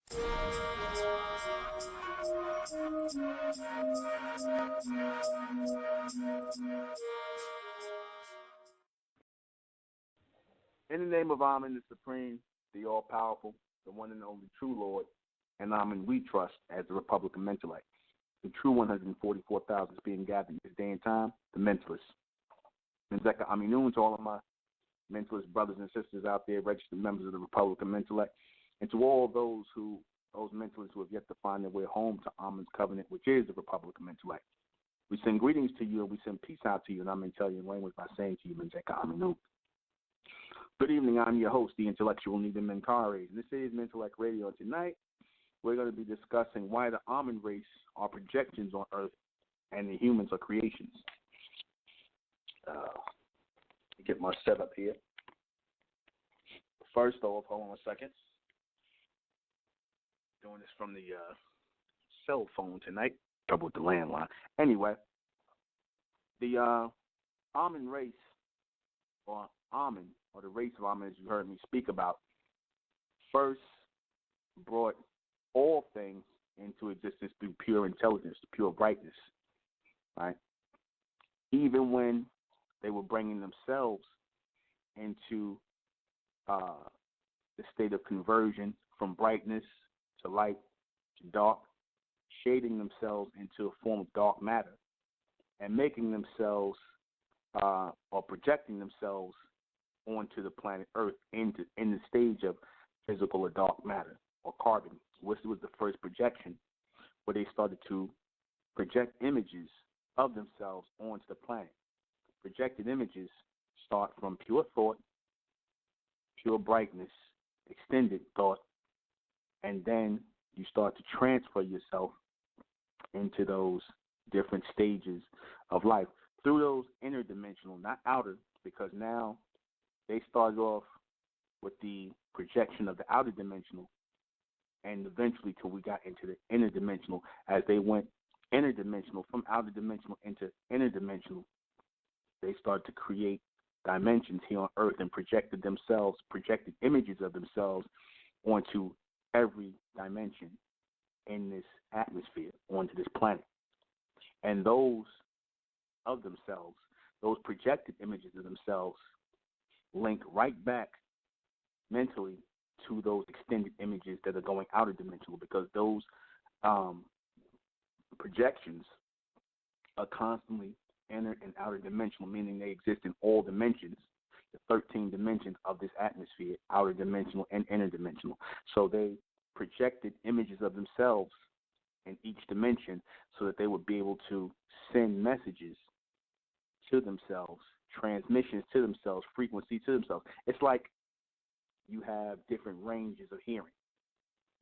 In the name of Ahmen, the Supreme, the All-Powerful, the one and only true Lord, and Ahmen we trust as the Republican Mentellect. The true 144,000 is being gathered in this day and time, the mentalists. Menzeka Aminun to all of my mentalist brothers and sisters out there, registered members of the Republican Mentellect, and to all those mentalists who have yet to find their way home to Amen's covenant, which is the Republican Mentellect. We send greetings to you and we send peace out to you, and I'm Italian language by saying to you, Menzeka Aminun. Good evening, I'm your host, the intellectual Nida Menkari, and this is Mentellect Radio. Tonight, we're going to be discussing why the Ahmen race are projections on Earth and the humans are creations. Let me get my setup here. First off, hold on a second. Doing this from the cell phone tonight. Trouble with the landline. Anyway, the Ahmen race, or Ahmen, or the race of Ahmen, as you heard me speak about, first brought all things into existence through pure intelligence, pure brightness, right? Even when they were bringing themselves into the state of conversion from brightness to light to dark, shading themselves into a form of dark matter and making themselves or projecting themselves onto the planet Earth in the stage of physical or dark matter or carbon. This was the first projection where they started to project images of themselves onto the planet. Projected images start from pure thought, pure brightness, extended thought, and then you start to transfer yourself into those different stages of life through those interdimensional, not outer, because now they started off with the projection of the outer dimensional, and eventually till we got into the interdimensional. As they went interdimensional from outer dimensional into interdimensional, they started to create dimensions here on Earth and projected images of themselves onto every dimension in this atmosphere, onto this planet. And those of themselves, those projected images of themselves, link right back mentally to those extended images that are going outer dimensional, because those projections are constantly inner and outer dimensional, meaning they exist in all dimensions, the 13 dimensions of this atmosphere, outer dimensional and interdimensional. So they projected images of themselves in each dimension so that they would be able to send messages to themselves, transmissions to themselves, frequency to themselves. It's like you have different ranges of hearing.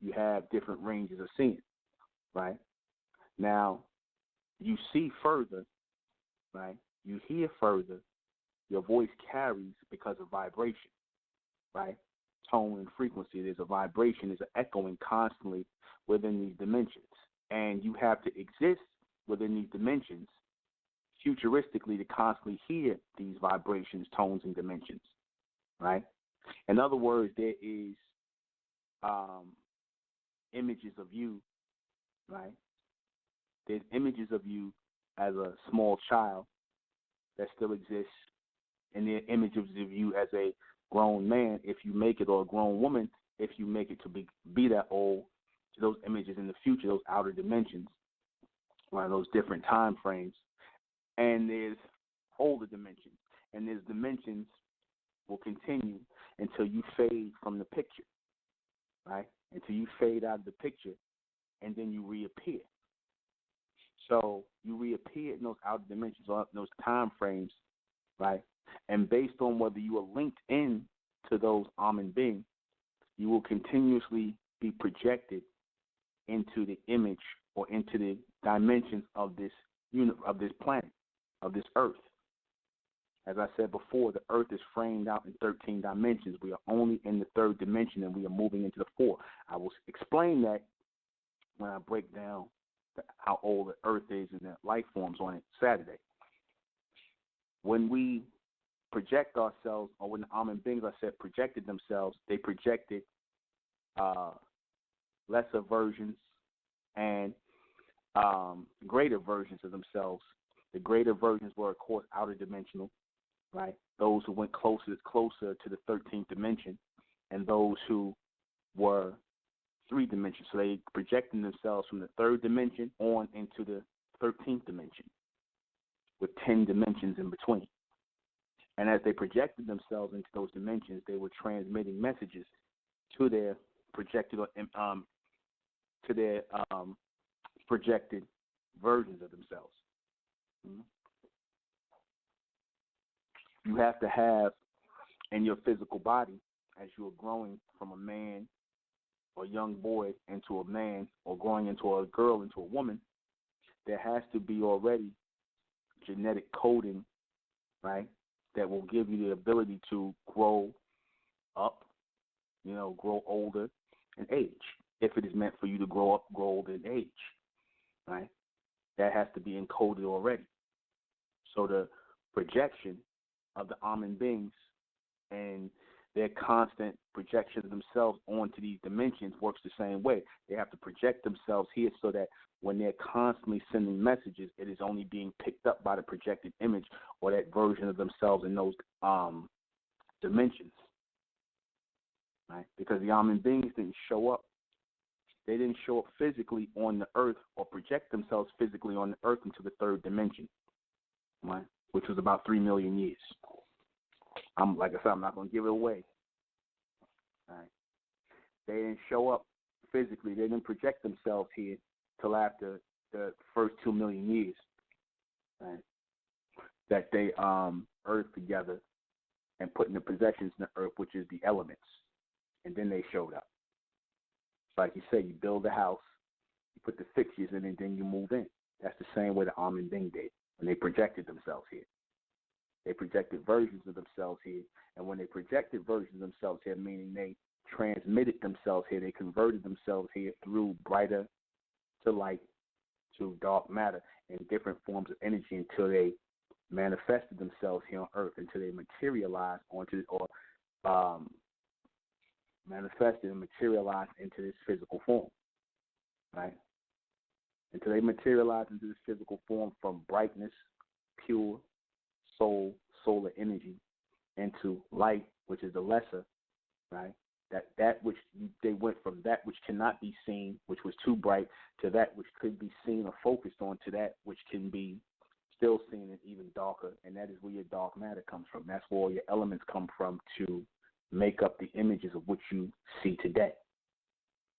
You have different ranges of seeing, right? Now, you see further, right? You hear further. Your voice carries because of vibration, right? Tone and frequency. There's a vibration, there's an echoing constantly within these dimensions. And you have to exist within these dimensions futuristically to constantly hear these vibrations, tones, and dimensions, right? In other words, there is images of you, right? There's images of you as a small child that still exists, and there are images of you as a grown man, if you make it, or a grown woman, if you make it to be that old, to those images in the future, those outer dimensions, right? Those different time frames. And there's older dimensions, and there's dimensions will continue until you fade from the picture, right? Until you fade out of the picture, and then you reappear. So you reappear in those outer dimensions or those time frames, right? And based on whether you are linked in to those Ahmen beings, you will continuously be projected into the image or into the dimensions of this of this planet, of this Earth. As I said before, the Earth is framed out in 13 dimensions. We are only in the third dimension, and we are moving into the fourth. I will explain that when I break down how old the Earth is and the life forms on it Saturday. When we project ourselves, or when the Ahmen beings, I said, projected themselves, they projected lesser versions, and greater versions of themselves. The greater versions were, of course, outer dimensional, right? Those who went closer to the 13th dimension, and those who were three dimensions. So they projecting themselves from the third dimension on into the 13th dimension, with 10 dimensions in between. And as they projected themselves into those dimensions, they were transmitting messages to their projected projected versions of themselves. You have to have in your physical body, as you are growing from a man or young boy into a man, or growing into a girl into a woman, there has to be already genetic coding, right, that will give you the ability to grow up, grow older and age, if it is meant for you to grow up, grow older and age, right? That has to be encoded already. So the projection of the Ahmen beings and their constant projection of themselves onto these dimensions works the same way. They have to project themselves here so that when they're constantly sending messages, it is only being picked up by the projected image or that version of themselves in those dimensions, right? Because the Ahmen beings didn't show up. They didn't show up physically on the earth or project themselves physically on the earth into the third dimension, right? Which was about 3 million years. Like I said, I'm not going to give it away. All right. They didn't show up physically. They didn't project themselves here till after the first 2 million years, right? That they earthed together and put in the possessions in the earth, which is the elements, and then they showed up. Like you say, you build a house, you put the fixtures in, and then you move in. That's the same way the Ahmen Ding did when they projected themselves here. They projected versions of themselves here, and when they projected versions of themselves here, meaning they transmitted themselves here, they converted themselves here through brighter to light to dark matter in different forms of energy until they manifested themselves here on earth, until they materialized manifested and materialized into this physical form, right? Until they materialized into this physical form from brightness, pure solar energy, into light, which is the lesser, right? That which they went from that which cannot be seen, which was too bright, to that which could be seen or focused on, to that which can be still seen and even darker, and that is where your dark matter comes from. That's where all your elements come from to make up the images of which you see today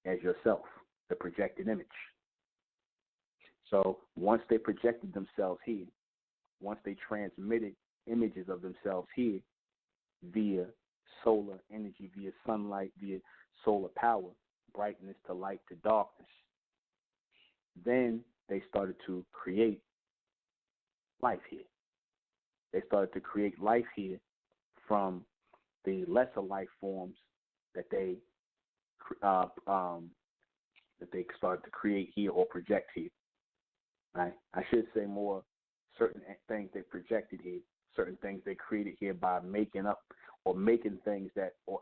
as yourself, the projected image. So once they projected themselves here, once they transmitted images of themselves here via solar energy, via sunlight, via solar power, brightness to light to darkness, then they started to create life here. They started to create life here from the lesser life forms that they started to create here or project here. Right? I should say more certain things they projected here, certain things they created here by making up or making things that, or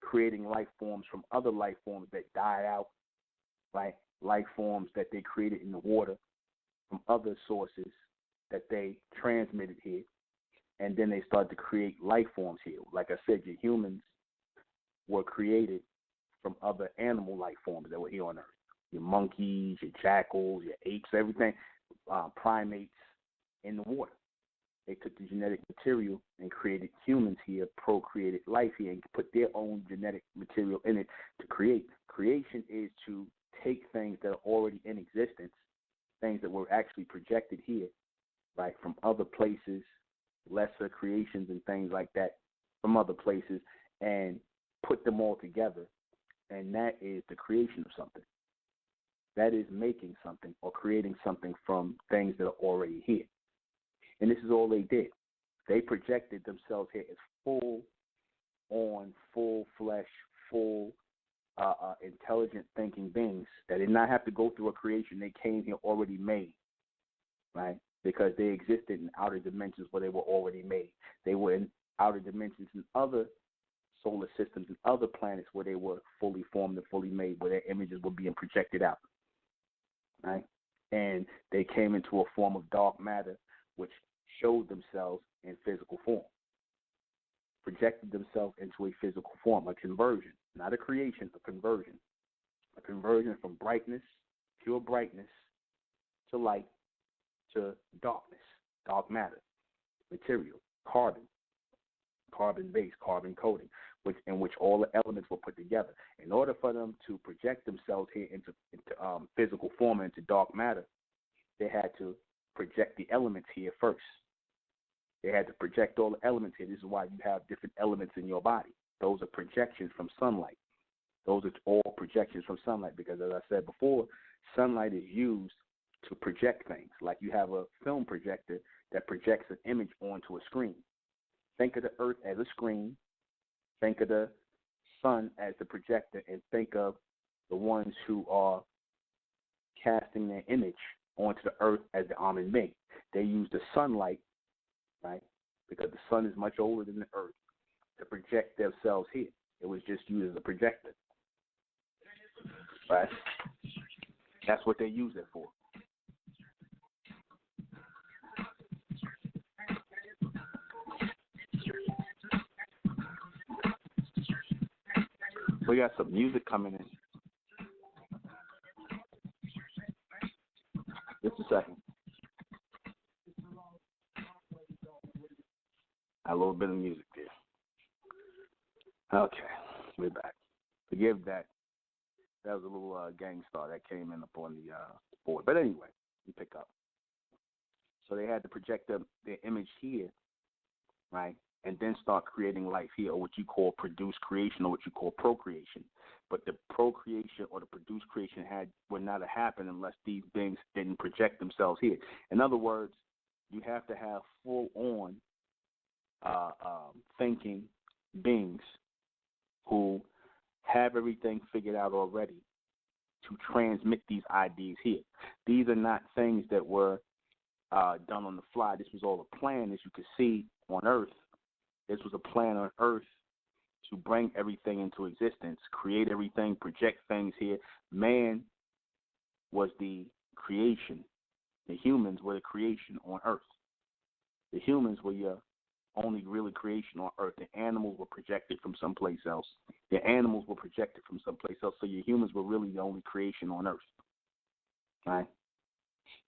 creating life forms from other life forms that died out, right? Life forms that they created in the water from other sources that they transmitted here. And then they started to create life forms here. Like I said, your humans were created from other animal life forms that were here on Earth. Your monkeys, your jackals, your apes, everything, primates in the water. They took the genetic material and created humans here, procreated life here, and put their own genetic material in it to create. Creation is to take things that are already in existence, things that were actually projected here, right, from other places, lesser creations and things like that from other places, and put them all together. And that is the creation of something. That is making something or creating something from things that are already here. And this is all they did. They projected themselves here as full-on, full-flesh, full intelligent thinking beings that did not have to go through a creation. They came here already made, right? Because they existed in outer dimensions where they were already made. They were in outer dimensions in other solar systems and other planets where they were fully formed and fully made, where their images were being projected out, right? And they came into a form of dark matter, which showed themselves in physical form, projected themselves into a physical form, a conversion, not a creation, a conversion from brightness, pure brightness, to light, to darkness, dark matter, material, carbon-based, carbon coating, in which all the elements were put together. In order for them to project themselves here into physical form, into dark matter, they had to project the elements here first. They had to project all the elements here. This is why you have different elements in your body. Those are projections from sunlight. Those are all projections from sunlight because, as I said before, sunlight is used to project things. Like you have a film projector that projects an image onto a screen. Think of the earth as a screen. Think of the sun as the projector, and think of the ones who are casting their image onto the earth as the Ahmen. They use the sunlight, right, because the sun is much older than the earth, to project themselves here. It was just used as a projector, right? That's what they use it for. We got some music coming in. Just a second. A little bit of music there. Okay, we're back. Forgive that. That was a little gang star that came in up on the board. But anyway, we pick up. So they had to project their image here, right? And then start creating life here, or what you call produced creation, or what you call procreation. But the procreation or the produced creation would not have happened unless these beings didn't project themselves here. In other words, you have to have full-on thinking beings who have everything figured out already to transmit these ideas here. These are not things that were done on the fly. This was all a plan, as you can see on Earth. This was a plan on Earth to bring everything into existence, create everything, project things here. Man was the creation. The humans were the creation on Earth. The humans were your only really creation on Earth. The animals were projected from someplace else. The animals were projected from someplace else. So your humans were really the only creation on Earth. Right?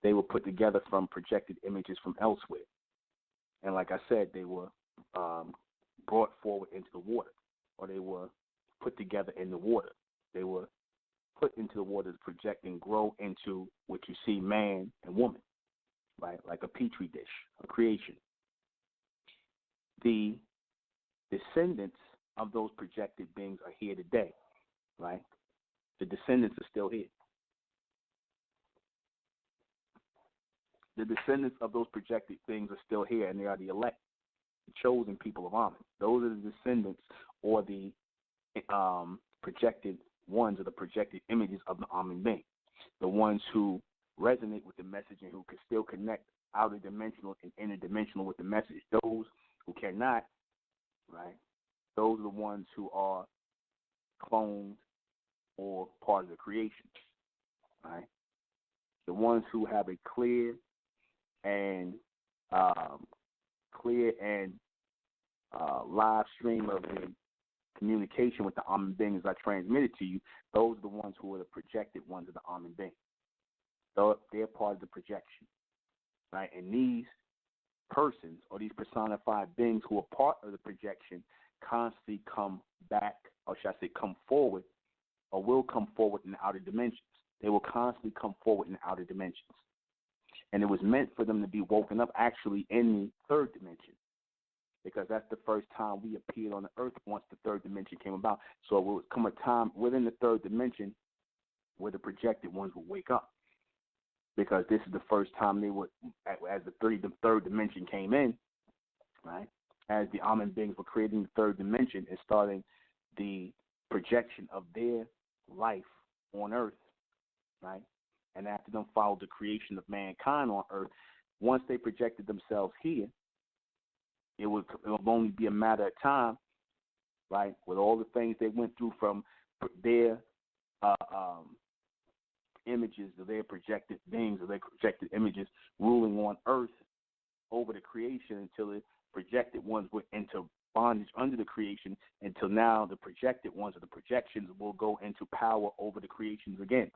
They were put together from projected images from elsewhere. And like I said, they were brought forward into the water, or they were put together in the water. They were put into the water to project and grow into what you see, man and woman, right? Like a petri dish, a creation. The descendants of those projected beings are here today, right? The descendants are still here. The descendants of those projected things are still here, and they are the elect, the chosen people of Ahmen. Those are the descendants, or the projected ones, or the projected images of the Ahmen being. The ones who resonate with the message and who can still connect outer dimensional and interdimensional with the message. Those who cannot, right? Those are the ones who are cloned or part of the creation, right? The ones who have a clear and live stream of the communication with the Ahmen beings I transmitted to you, those are the ones who are the projected ones of the Ahmen being. So they're part of the projection, right? And these persons, or these personified beings who are part of the projection, constantly come back, or should I say come forward, or will come forward in the outer dimensions. They will constantly come forward in the outer dimensions. And it was meant for them to be woken up actually in the third dimension, because that's the first time we appeared on the earth once the third dimension came about. So it will come a time within the third dimension where the projected ones will wake up, because this is the first time they would, as the third dimension came in, right, as the Ahmen beings were creating the third dimension and starting the projection of their life on earth, right? And after them followed the creation of mankind on earth, once they projected themselves here, it will only be a matter of time right? With all the things they went through from their uh, um, images of their projected beings, or their projected images ruling on earth over the creation until the projected ones went into bondage under the creation, until now the projected ones or the projections will go into power over the creations again.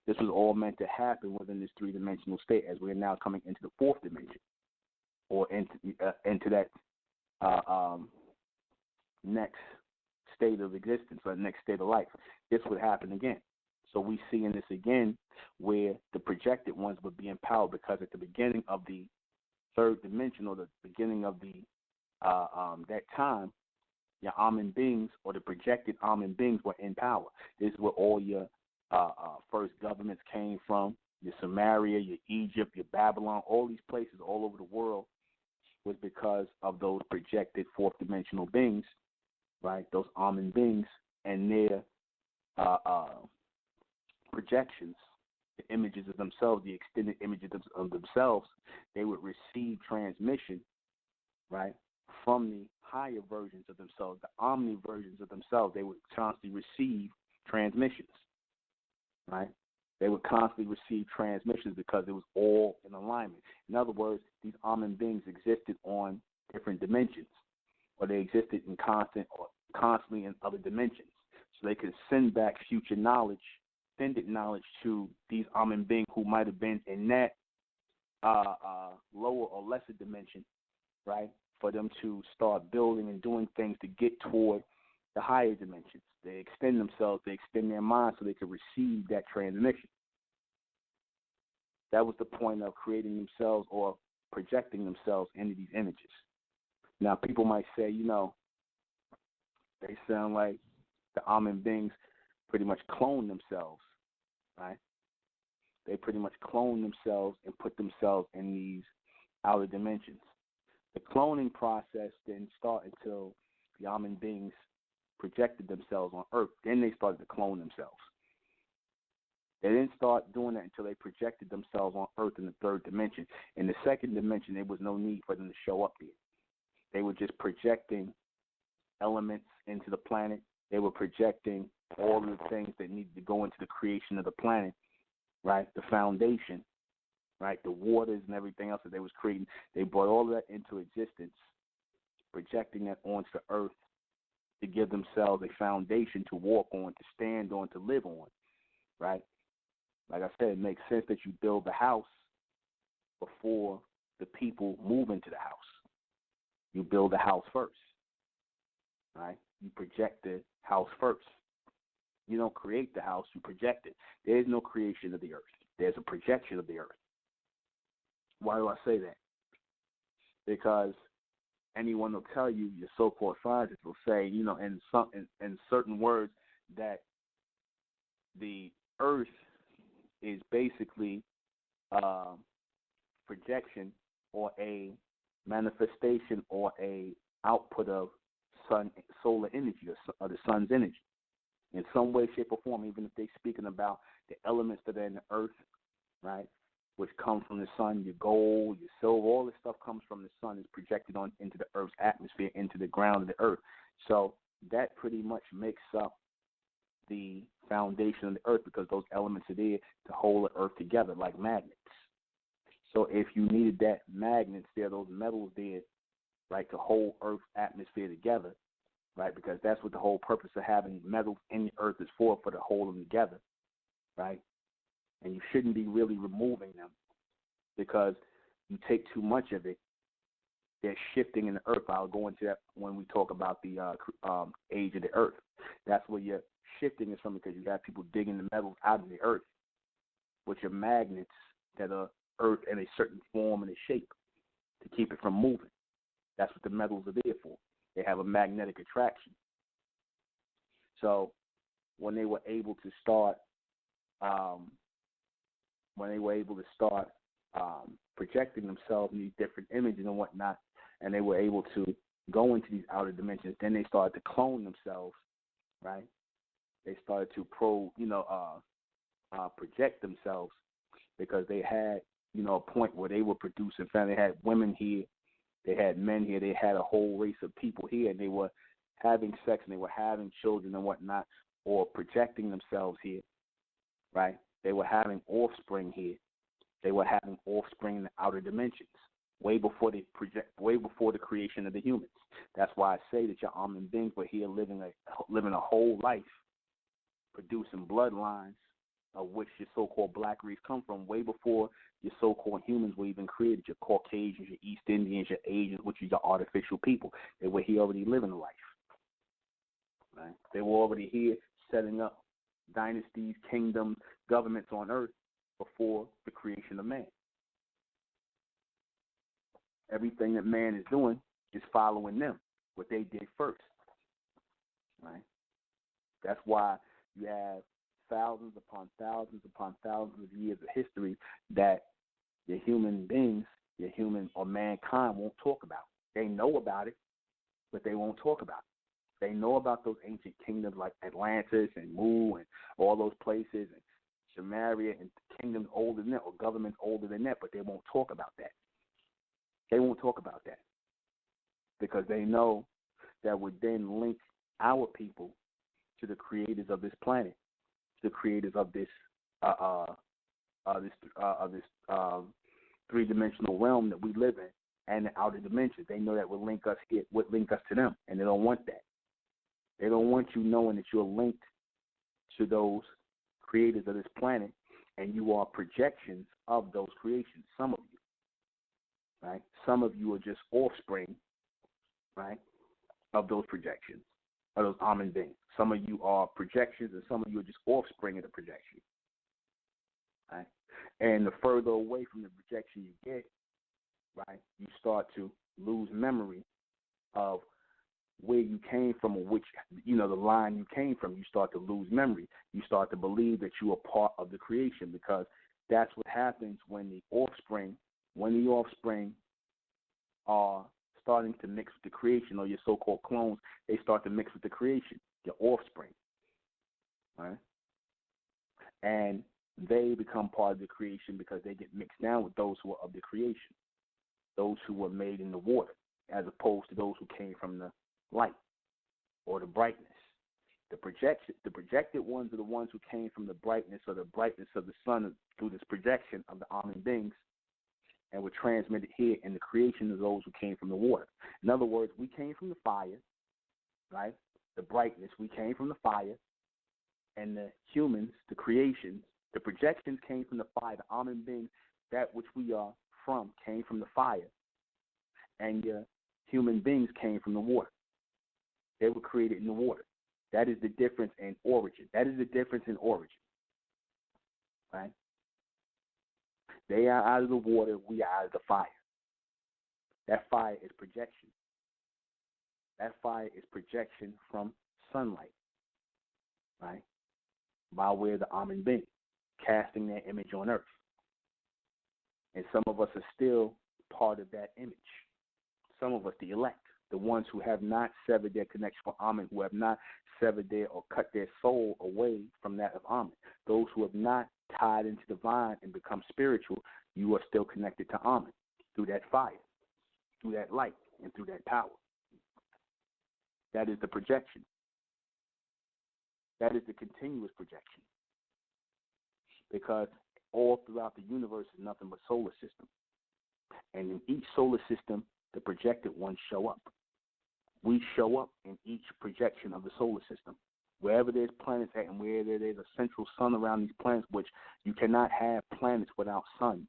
This was all meant to happen within this three-dimensional state as we are now coming into the fourth dimension, or into that next state of existence, or next state of life. This would happen again. So we see in this again where the projected ones would be empowered, because at the beginning of the third dimension, or the beginning of the that time, your Ahmen beings, or the projected Ahmen beings, were in power. This is where all your first governments came from. Your Samaria, your Egypt, your Babylon, all these places all over the world was because of those projected fourth dimensional beings, right? Those Ahmen beings and their projections, the images of themselves, the extended images of themselves. They would receive transmission, right, from the higher versions of themselves, the omni versions of themselves. They would constantly receive transmissions, right? They would constantly receive transmissions because it was all in alignment. In other words, these Ahmen beings existed on different dimensions, or they existed in constantly in other dimensions. So they could send back future knowledge, extended knowledge, to these Ahmen beings who might have been in that lower or lesser dimension, right, for them to start building and doing things to get toward the higher dimensions. They extend themselves, they extend their minds so they can receive that transmission. That was the point of creating themselves or projecting themselves into these images. Now, people might say, they sound like the Ahmen beings pretty much clone themselves, right? They pretty much clone themselves and put themselves in these outer dimensions. The cloning process didn't start until the Ahmen beings projected themselves on Earth. Then they started to clone themselves. They didn't start doing that until they projected themselves on Earth in the third dimension. In the second dimension, there was no need for them to show up there. They were just projecting elements into the planet. They were projecting all of the things that needed to go into the creation of the planet, right? The foundation, right? The waters and everything else that they was creating. They brought all of that into existence, projecting that onto the Earth to give themselves a foundation to walk on, to stand on, to live on, right? Like I said, it makes sense that you build the house before the people move into the house. You build the house first, right? You project the house first. You don't create the house, you project it. There is no creation of the earth. There's a projection of the earth. Why do I say that? Because anyone will tell you, your so-called scientists will say, in certain words, that the earth is basically projection, or a manifestation, or a output of solar energy, or the sun's energy, in some way, shape, or form. Even if they're speaking about the elements that are in the earth, right, which come from the sun, your gold, your silver, all this stuff comes from the sun, is projected on into the earth's atmosphere, into the ground of the earth. So that pretty much makes up the foundation of the earth, because those elements are there to hold the earth together like magnets. So if you needed that magnets there, those metals there, right, to hold earth's atmosphere together, right, because that's what the whole purpose of having metals in the earth is for to hold them together, right? And you shouldn't be really removing them, because you take too much of it, they're shifting in the earth. I'll go into that when we talk about the age of the earth. That's where you're shifting is from, because you got people digging the metals out of the earth, which are magnets that are earth in a certain form and a shape to keep it from moving. That's what the metals are there for. They have a magnetic attraction. So when they were able to start, projecting themselves in these different images and whatnot, and they were able to go into these outer dimensions, then they started to clone themselves, right? They started to project themselves, because they had, a point where they were producing family. They had women here, they had men here, they had a whole race of people here, and they were having sex and they were having children and whatnot, or projecting themselves here, right? They were having offspring here. They were having offspring in the outer dimensions, way before way before the creation of the humans. That's why I say that your Ahmen beings were here living a whole life, producing bloodlines of which your so-called black race come from, way before your so-called humans were even created. Your Caucasians, your East Indians, your Asians, which are your artificial people. They were here already living a life. Right? They were already here setting up dynasties, kingdoms, governments on earth before the creation of man. Everything that man is doing is following them, what they did first. Right? That's why you have thousands upon thousands upon thousands of years of history that the human beings, your human or mankind won't talk about. They know about it, but they won't talk about it. They know about those ancient kingdoms like Atlantis and Mu and all those places and Samaria and kingdoms older than that or governments older than that, but they won't talk about that. They won't talk about that because they know that would then link our people to the creators of this planet, to the creators of this three-dimensional realm that we live in and the outer dimensions. They know that would link us to them, and they don't want that. They don't want you knowing that you're linked to those creators of this planet, and you are projections of those creations. Some of you, right? Some of you are just offspring, right, of those projections, of those Ahmen beings. Some of you are projections, and some of you are just offspring of the projection, right? And the further away from the projection you get, right, you start to lose memory of where you came from or which, the line you came from. You start to lose memory. You start to believe that you are part of the creation, because that's what happens when the offspring are starting to mix with the creation, or your so-called clones, they start to mix with the creation, your offspring, right? And they become part of the creation because they get mixed down with those who are of the creation, those who were made in the water, as opposed to those who came from the light or the brightness. The projected ones are the ones who came from the brightness or the brightness of the sun through this projection of the Ahmen beings, and were transmitted here in the creation of those who came from the water. In other words, we came from the fire, right? The brightness, we came from the fire, and the humans, the creations, the projections came from the fire. The Ahmen beings, that which we are from, came from the fire, and your human beings came from the water. They were created in the water. That is the difference in origin. Right? They are out of the water. We are out of the fire. That fire is projection. That fire is projection from sunlight, right? By way of the Ahmen being, casting their image on earth. And some of us are still part of that image. Some of us, the elect, the ones who have not severed their connection with Ahmen, who have not severed their or cut their soul away from that of Ahmen. Those who have not tied into the divine and become spiritual, you are still connected to Ahmen through that fire, through that light, and through that power. That is the projection. That is the continuous projection. Because all throughout the universe is nothing but solar system. And in each solar system, the projected ones show up. We show up in each projection of the solar system. Wherever there's planets at and where there's a central sun around these planets, which you cannot have planets without sun,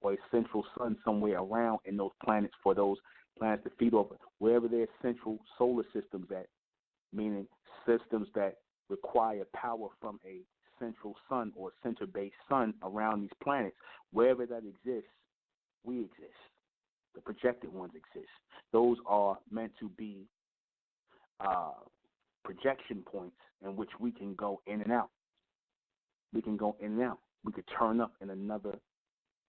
or a central sun somewhere around in those planets for those planets to feed over. Wherever there's central solar systems at, meaning systems that require power from a central sun or center-based sun around these planets, wherever that exists, we exist. The projected ones exist. Those are meant to be projection points in which we can go in and out. We can go in and out. We could turn up in another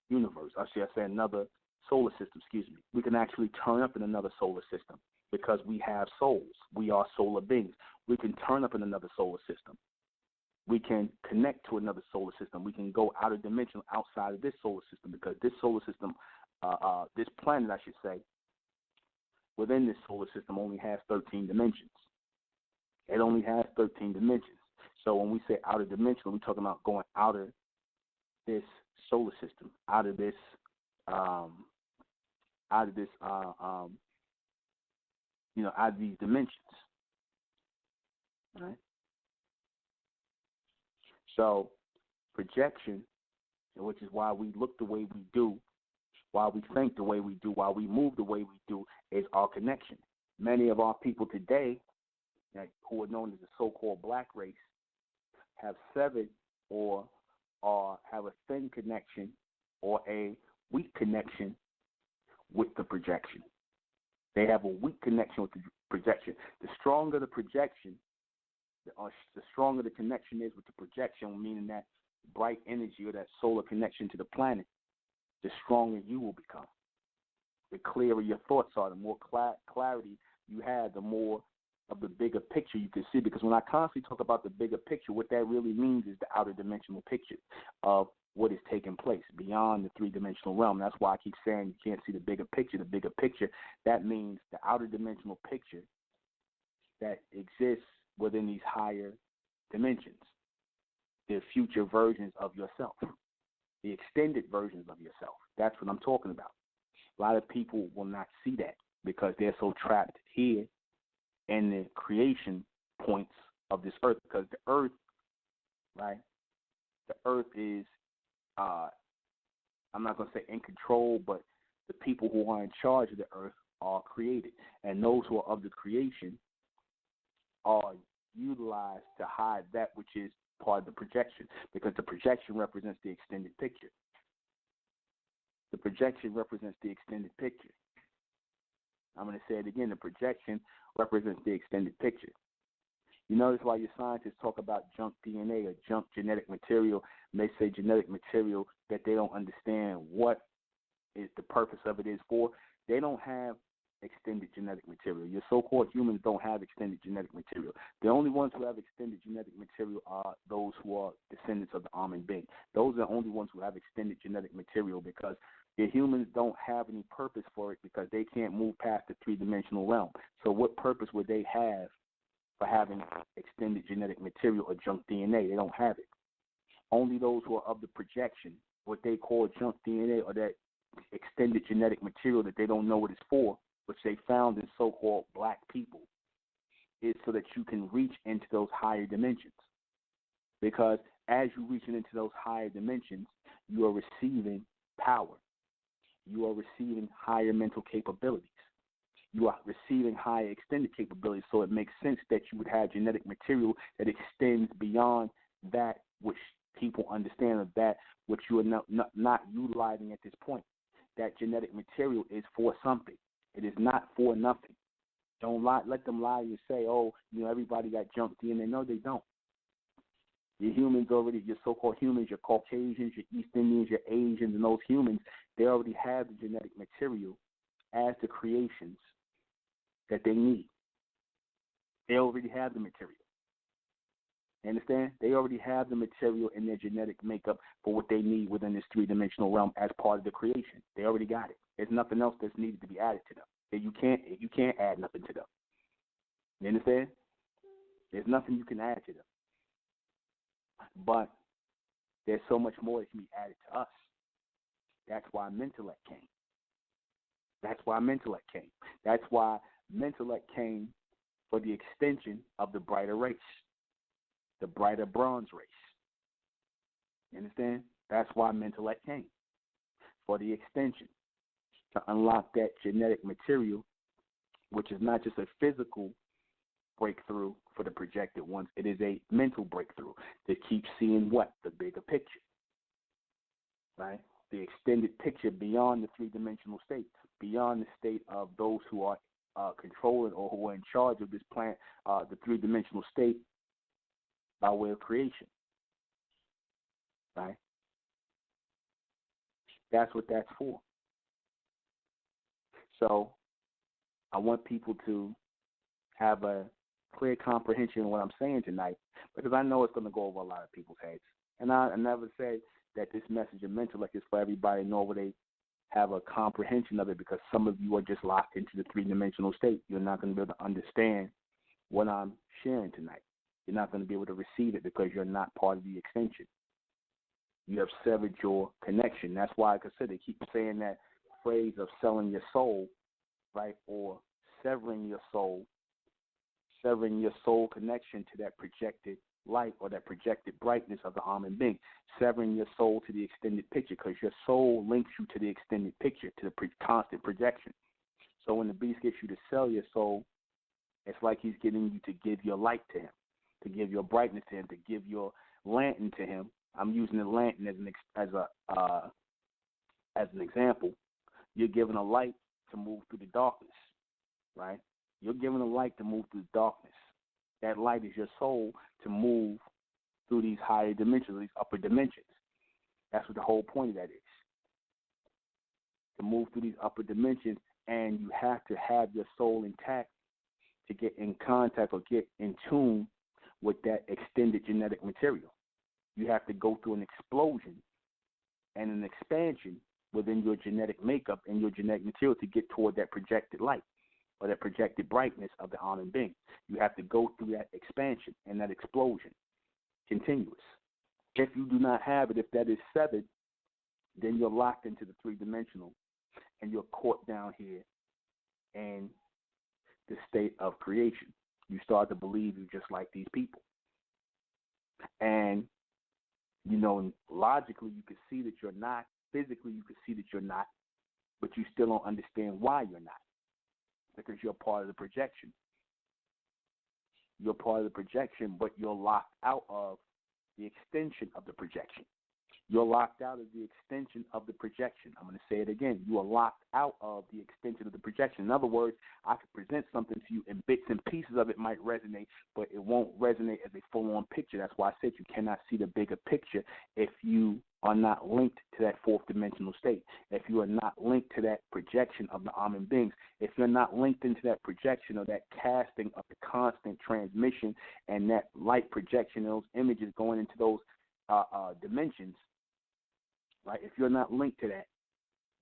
universe. I should say another solar system, We can actually turn up in another solar system because we have souls. We are solar beings. We can turn up in another solar system. We can connect to another solar system. We can go out of dimension outside of this solar system, because this solar system, this planet, I should say, within this solar system only has 13 dimensions. It only has 13 dimensions. So when we say outer dimensional, we're talking about going out of this solar system, out of this, out of this, out of these dimensions. Right? So projection, which is why we look the way we do, why we think the way we do, why we move the way we do, is our connection. Many of our people today, who are known as the so-called black race, have severed or have a thin connection or a weak connection with the projection. They have a weak connection with the projection. The stronger the projection, the stronger the connection is with the projection, meaning that bright energy or that solar connection to the planet, the stronger you will become. The clearer your thoughts are, the more clarity you have, the more of the bigger picture you can see. Because when I constantly talk about the bigger picture, what that really means is the outer dimensional picture of what is taking place beyond the three-dimensional realm. That's why I keep saying you can't see the bigger picture. The bigger picture, that means the outer dimensional picture that exists within these higher dimensions, the future versions of yourself, the extended versions of yourself. That's what I'm talking about. A lot of people will not see that because they're so trapped here in the creation points of this earth, because the earth, right, the earth is, I'm not going to say in control, but the people who are in charge of the earth are created. And those who are of the creation are utilized to hide that which is part of the projection, because the projection represents the extended picture. The projection represents the extended picture. I'm going to say it again. The projection represents the extended picture. You notice why your scientists talk about junk DNA or junk genetic material, and they say genetic material that they don't understand what is the purpose of it is for. They don't have extended genetic material. Your so-called humans don't have extended genetic material. The only ones who have extended genetic material are those who are descendants of the Ahmen. Those are the only ones who have extended genetic material, because the humans don't have any purpose for it, because they can't move past the three-dimensional realm. So what purpose would they have for having extended genetic material or junk DNA? They don't have it. Only those who are of the projection, what they call junk DNA or that extended genetic material that they don't know what it's for, which they found in so-called black people, is so that you can reach into those higher dimensions. Because as you reach into those higher dimensions, you are receiving power. You are receiving higher mental capabilities. You are receiving higher extended capabilities. So it makes sense that you would have genetic material that extends beyond that which people understand, or that which you are not utilizing at this point. That genetic material is for something. It is not for nothing. Don't let them lie to you and say, oh, everybody got junk DNA. No, they don't. Your humans already, your so-called humans, your Caucasians, your East Indians, your Asians, and those humans, they already have the genetic material as the creations that they need. They already have the material. You understand? They already have the material in their genetic makeup for what they need within this three-dimensional realm as part of the creation. They already got it. There's nothing else that's needed to be added to them. You can't add nothing to them. You understand? There's nothing you can add to them. But there's so much more that can be added to us. That's why MENTELLECT came. That's why MENTELLECT came. That's why MENTELLECT came for the extension of the brighter race, the brighter bronze race. You understand? That's why MENTELLECT came, for the extension, to unlock that genetic material, which is not just a physical breakthrough for the projected ones. It is a mental breakthrough that keeps seeing what? The bigger picture, right? The extended picture beyond the three-dimensional state, beyond the state of those who are controlling or who are in charge of this planet, the three-dimensional state by way of creation, right? That's what that's for. So I want people to have a clear comprehension of what I'm saying tonight, because I know it's going to go over a lot of people's heads. And I never said that this message of MENTELLECT is for everybody, nor will they have a comprehension of it, because some of you are just locked into the three-dimensional state. You're not going to be able to understand what I'm sharing tonight. You're not going to be able to receive it because you're not part of the extension. You have severed your connection. That's why, like I said, they keep saying that phrase of selling your soul, right, or severing your soul connection to that projected light or that projected brightness of the Ahmen being, severing your soul to the extended picture, because your soul links you to the extended picture, to the constant projection. So when the beast gets you to sell your soul, it's like he's getting you to give your light to him, to give your brightness to him, to give your lantern to him. I'm using the lantern as an example. You're giving a light to move through the darkness, right? You're giving a light to move through the darkness. That light is your soul to move through these higher dimensions, these upper dimensions. That's what the whole point of that is, to move through these upper dimensions, and you have to have your soul intact to get in contact or get in tune with that extended genetic material. You have to go through an explosion and an expansion within your genetic makeup and your genetic material to get toward that projected light or that projected brightness of the Ahmen being. You have to go through that expansion and that explosion, continuous. If you do not have it, if that is severed, then you're locked into the three-dimensional and you're caught down here in the state of creation. You start to believe you're just like these people. And, you know, logically you can see that you're not. Physically you can see that you're not, but you still don't understand why you're not, because you're part of the projection. You're part of the projection, but you're locked out of the extension of the projection. You're locked out of the extension of the projection. I'm going to say it again. You are locked out of the extension of the projection. In other words, I could present something to you and bits and pieces of it might resonate, but it won't resonate as a full-on picture. That's why I said you cannot see the bigger picture if you are not linked to that fourth dimensional state, if you are not linked to that projection of the Ahmen beings, if you're not linked into that projection or that casting of the constant transmission and that light projection, those images going into those dimensions, right? If you're not linked to that,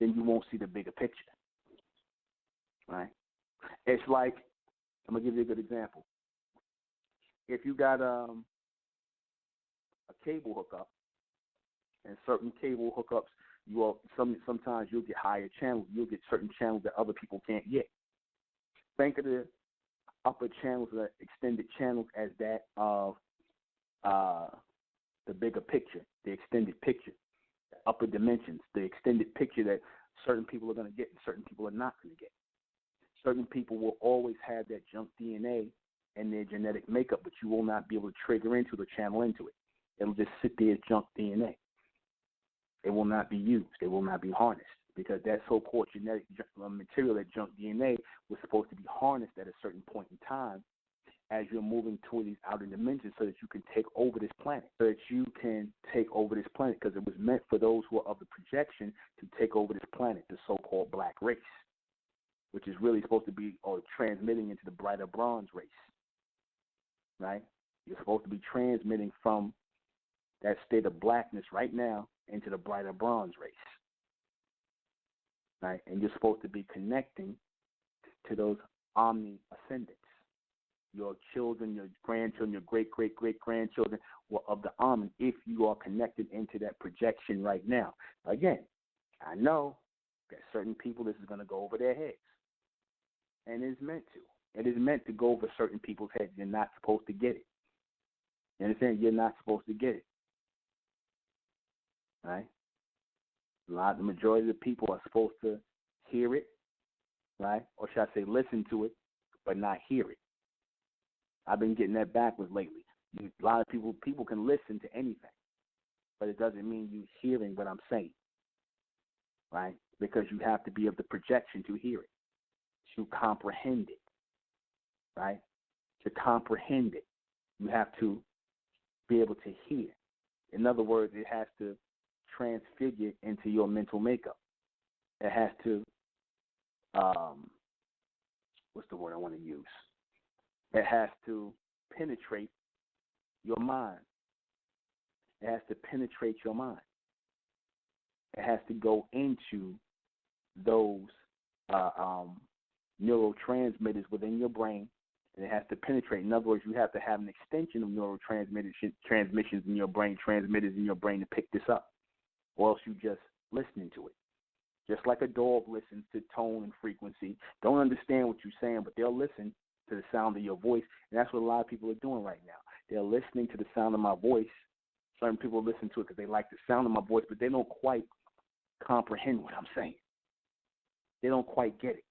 then you won't see the bigger picture, right? It's like, I'm going to give you a good example. If you got a cable hookup, and certain cable hookups, sometimes you'll get higher channels. You'll get certain channels that other people can't get. Think of the upper channels, the extended channels, as that of the bigger picture, the extended picture, the upper dimensions, the extended picture that certain people are going to get and certain people are not going to get. Certain people will always have that junk DNA in their genetic makeup, but you will not be able to trigger into it or channel into it. It'll just sit there as junk DNA. It will not be used. It will not be harnessed, because that so-called genetic material, that junk DNA, was supposed to be harnessed at a certain point in time as you're moving toward these outer dimensions so that you can take over this planet, because it was meant for those who are of the projection to take over this planet, the so-called black race, which is really supposed to be transmitting into the brighter bronze race, right? You're supposed to be transmitting from that state of blackness right now into the brighter bronze race, right? And you're supposed to be connecting to those omni ascendants. Your children, your grandchildren, your great-great-great-grandchildren were of the Ahmen if you are connected into that projection right now. Again, I know that certain people, this is going to go over their heads, and it's meant to. It is meant to go over certain people's heads. You're not supposed to get it. You understand? You're not supposed to get it. Right? The majority of the people are supposed to hear it, right? Or should I say listen to it, but not hear it. I've been getting that backwards lately. A lot of people can listen to anything, but it doesn't mean you hearing what I'm saying, right? Because you have to be of the projection to hear it, to comprehend it, right? To comprehend it, you have to be able to hear. In other words, it has to transfigure into your mental makeup. It has to, what's the word I want to use? It has to penetrate your mind. It has to penetrate your mind. It has to go into those neurotransmitters within your brain and it has to penetrate. In other words, you have to have an extension of transmissions in your brain, transmitters in your brain to pick this up, or else you just listening to it. Just like a dog listens to tone and frequency, don't understand what you're saying, but they'll listen to the sound of your voice, and that's what a lot of people are doing right now. They're listening to the sound of my voice. Certain people listen to it because they like the sound of my voice, but they don't quite comprehend what I'm saying. They don't quite get it.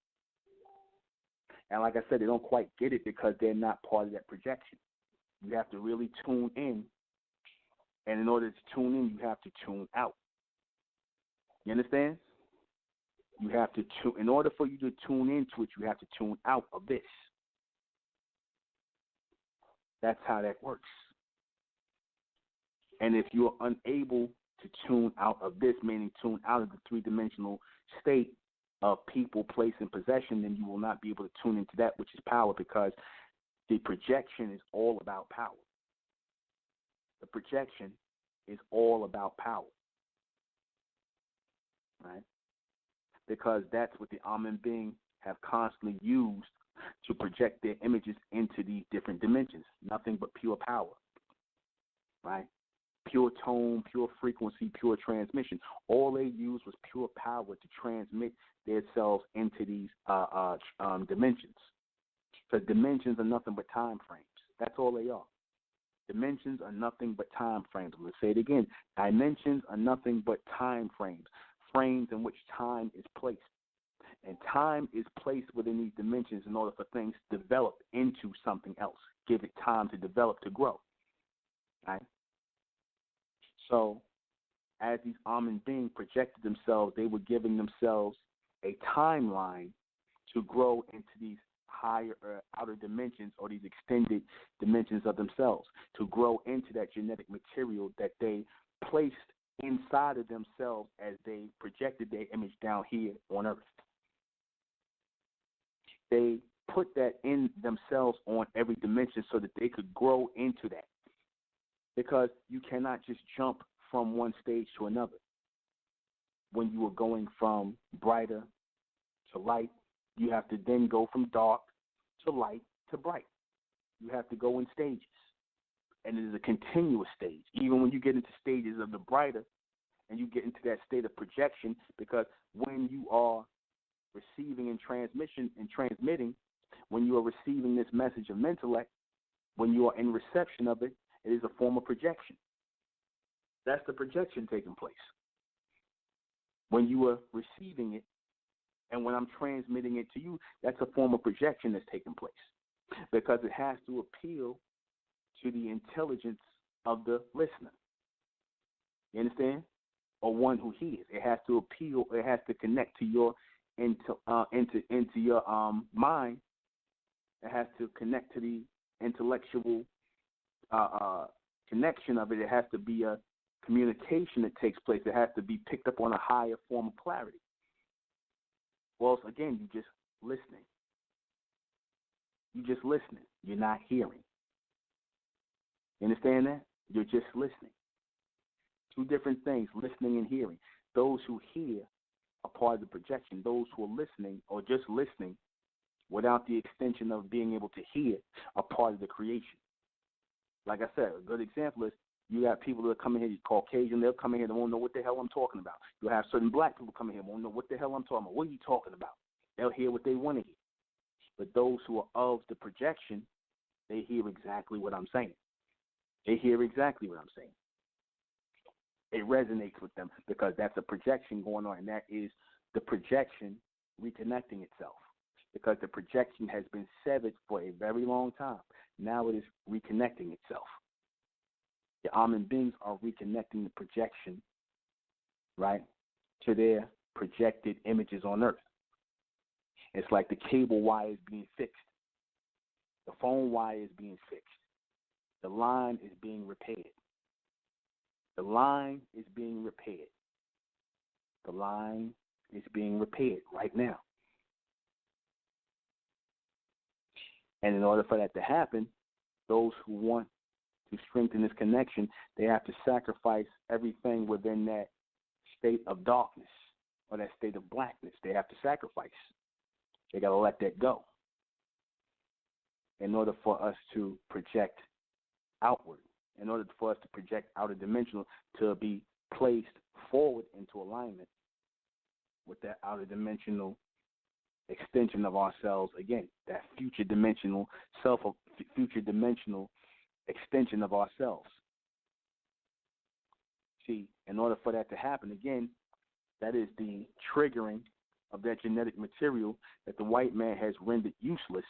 And like I said, they don't quite get it because they're not part of that projection. You have to really tune in, and in order to tune in, you have to tune out. You understand? You have to tune. In order for you to tune into it, you have to tune out of this. That's how that works. And if you're unable to tune out of this, meaning tune out of the three-dimensional state of people, place, and possession, then you will not be able to tune into that, which is power, because the projection is all about power. The projection is all about power, right? Because that's what the Ahmen being have constantly used to project their images into these different dimensions. Nothing but pure power, right? Pure tone, pure frequency, pure transmission. All they used was pure power to transmit themselves into these dimensions. Because dimensions are nothing but time frames. That's all they are. Dimensions are nothing but time frames. I'm going to say it again. Dimensions are nothing but time frames. Frames in which time is placed. And time is placed within these dimensions in order for things to develop into something else. Give it time to develop, to grow. Right? So, as these Ahmen beings projected themselves, they were giving themselves a timeline to grow into these higher outer dimensions, or these extended dimensions of themselves, to grow into that genetic material that they placed inside of themselves as they projected their image down here on Earth. They put that in themselves on every dimension so that they could grow into that. Because you cannot just jump from one stage to another. When you are going from brighter to light, you have to then go from dark to light to bright. You have to go in stages. And it is a continuous stage. Even when you get into stages of the brighter and you get into that state of projection, because when you are receiving and transmitting, when you are receiving this message of MENTELLECT, when you are in reception of it, it is a form of projection. That's the projection taking place. When you are receiving it, and when I'm transmitting it to you, that's a form of projection that's taking place. Because it has to appeal to the intelligence of the listener. You understand? Or one who hears. It has to appeal, it has to connect to your into your mind. It has to connect to the intellectual connection of it. It has to be a communication that takes place. It has to be picked up on a higher form of clarity. Well, again, you're just listening. You're just listening. You're not hearing. You understand that? You're just listening. Two different things, listening and hearing. Those who hear are part of the projection. Those who are listening or just listening without the extension of being able to hear are part of the creation. Like I said, a good example is you got people that come in here, Caucasian, they'll come in here, they won't know what the hell I'm talking about. You'll have certain black people come in here, won't know what the hell I'm talking about. What are you talking about? They'll hear what they want to hear. But those who are of the projection, they hear exactly what I'm saying. They hear exactly what I'm saying. It resonates with them because that's a projection going on, and that is the projection reconnecting itself. Because the projection has been severed for a very long time. Now it is reconnecting itself. The Ahmen beings are reconnecting the projection, right, to their projected images on Earth. It's like the cable wire is being fixed. The phone wire is being fixed. The line is being repaired. The line is being repaired. The line is being repaired right now. And in order for that to happen, those who want to strengthen this connection, they have to sacrifice everything within that state of darkness or that state of blackness. They have to sacrifice. They got to let that go. in order for us to project outward, in order for us to project outer dimensional, to be placed forward into alignment with that outer dimensional extension of ourselves again, that future dimensional future dimensional extension of ourselves. See, in order for that to happen, again, that is the triggering of that genetic material that the white man has rendered useless,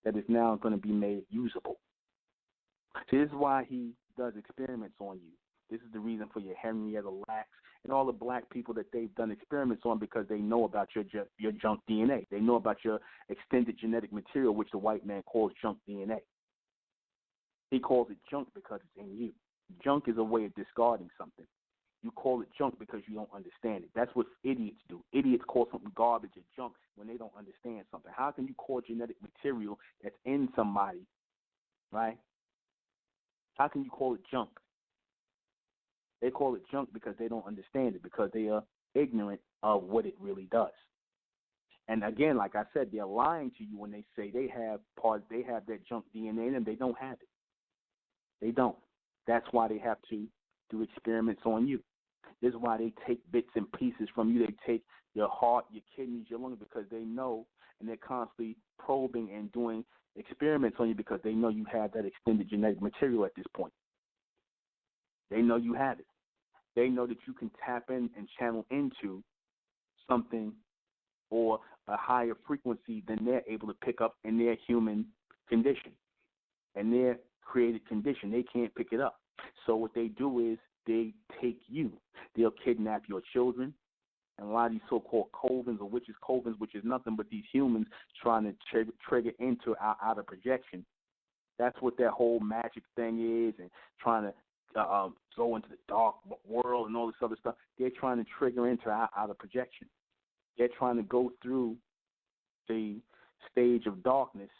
that is now going to be made usable. See, this is why he does experiments on you. This is the reason for your Henrietta Lacks and all the black people that they've done experiments on, because they know about your junk DNA. They know about your extended genetic material, which the white man calls junk DNA. He calls it junk because it's in you. Junk is a way of discarding something. You call it junk because you don't understand it. That's what idiots do. Idiots call something garbage or junk when they don't understand something. How can you call genetic material that's in somebody, right? How can you call it junk? They call it junk because they don't understand it, because they are ignorant of what it really does. And again, like I said, they're lying to you when they say they have that junk DNA in them. They don't have it. They don't. That's why they have to do experiments on you. This is why they take bits and pieces from you. They take your heart, your kidneys, your lungs, because they know, and they're constantly probing and doing experiments on you because they know you have that extended genetic material at this point. They know you have it. They know that you can tap in and channel into something or a higher frequency than they're able to pick up in their human condition. And their created condition, they can't pick it up. So what they do is they take you. They'll kidnap your children. And a lot of these so-called covens or witches covens, which is nothing but these humans trying to trigger into our outer projection. That's what that whole magic thing is, and trying to go into the dark world and all this other stuff. They're trying to trigger into our outer projection. They're trying to go through the stage of darkness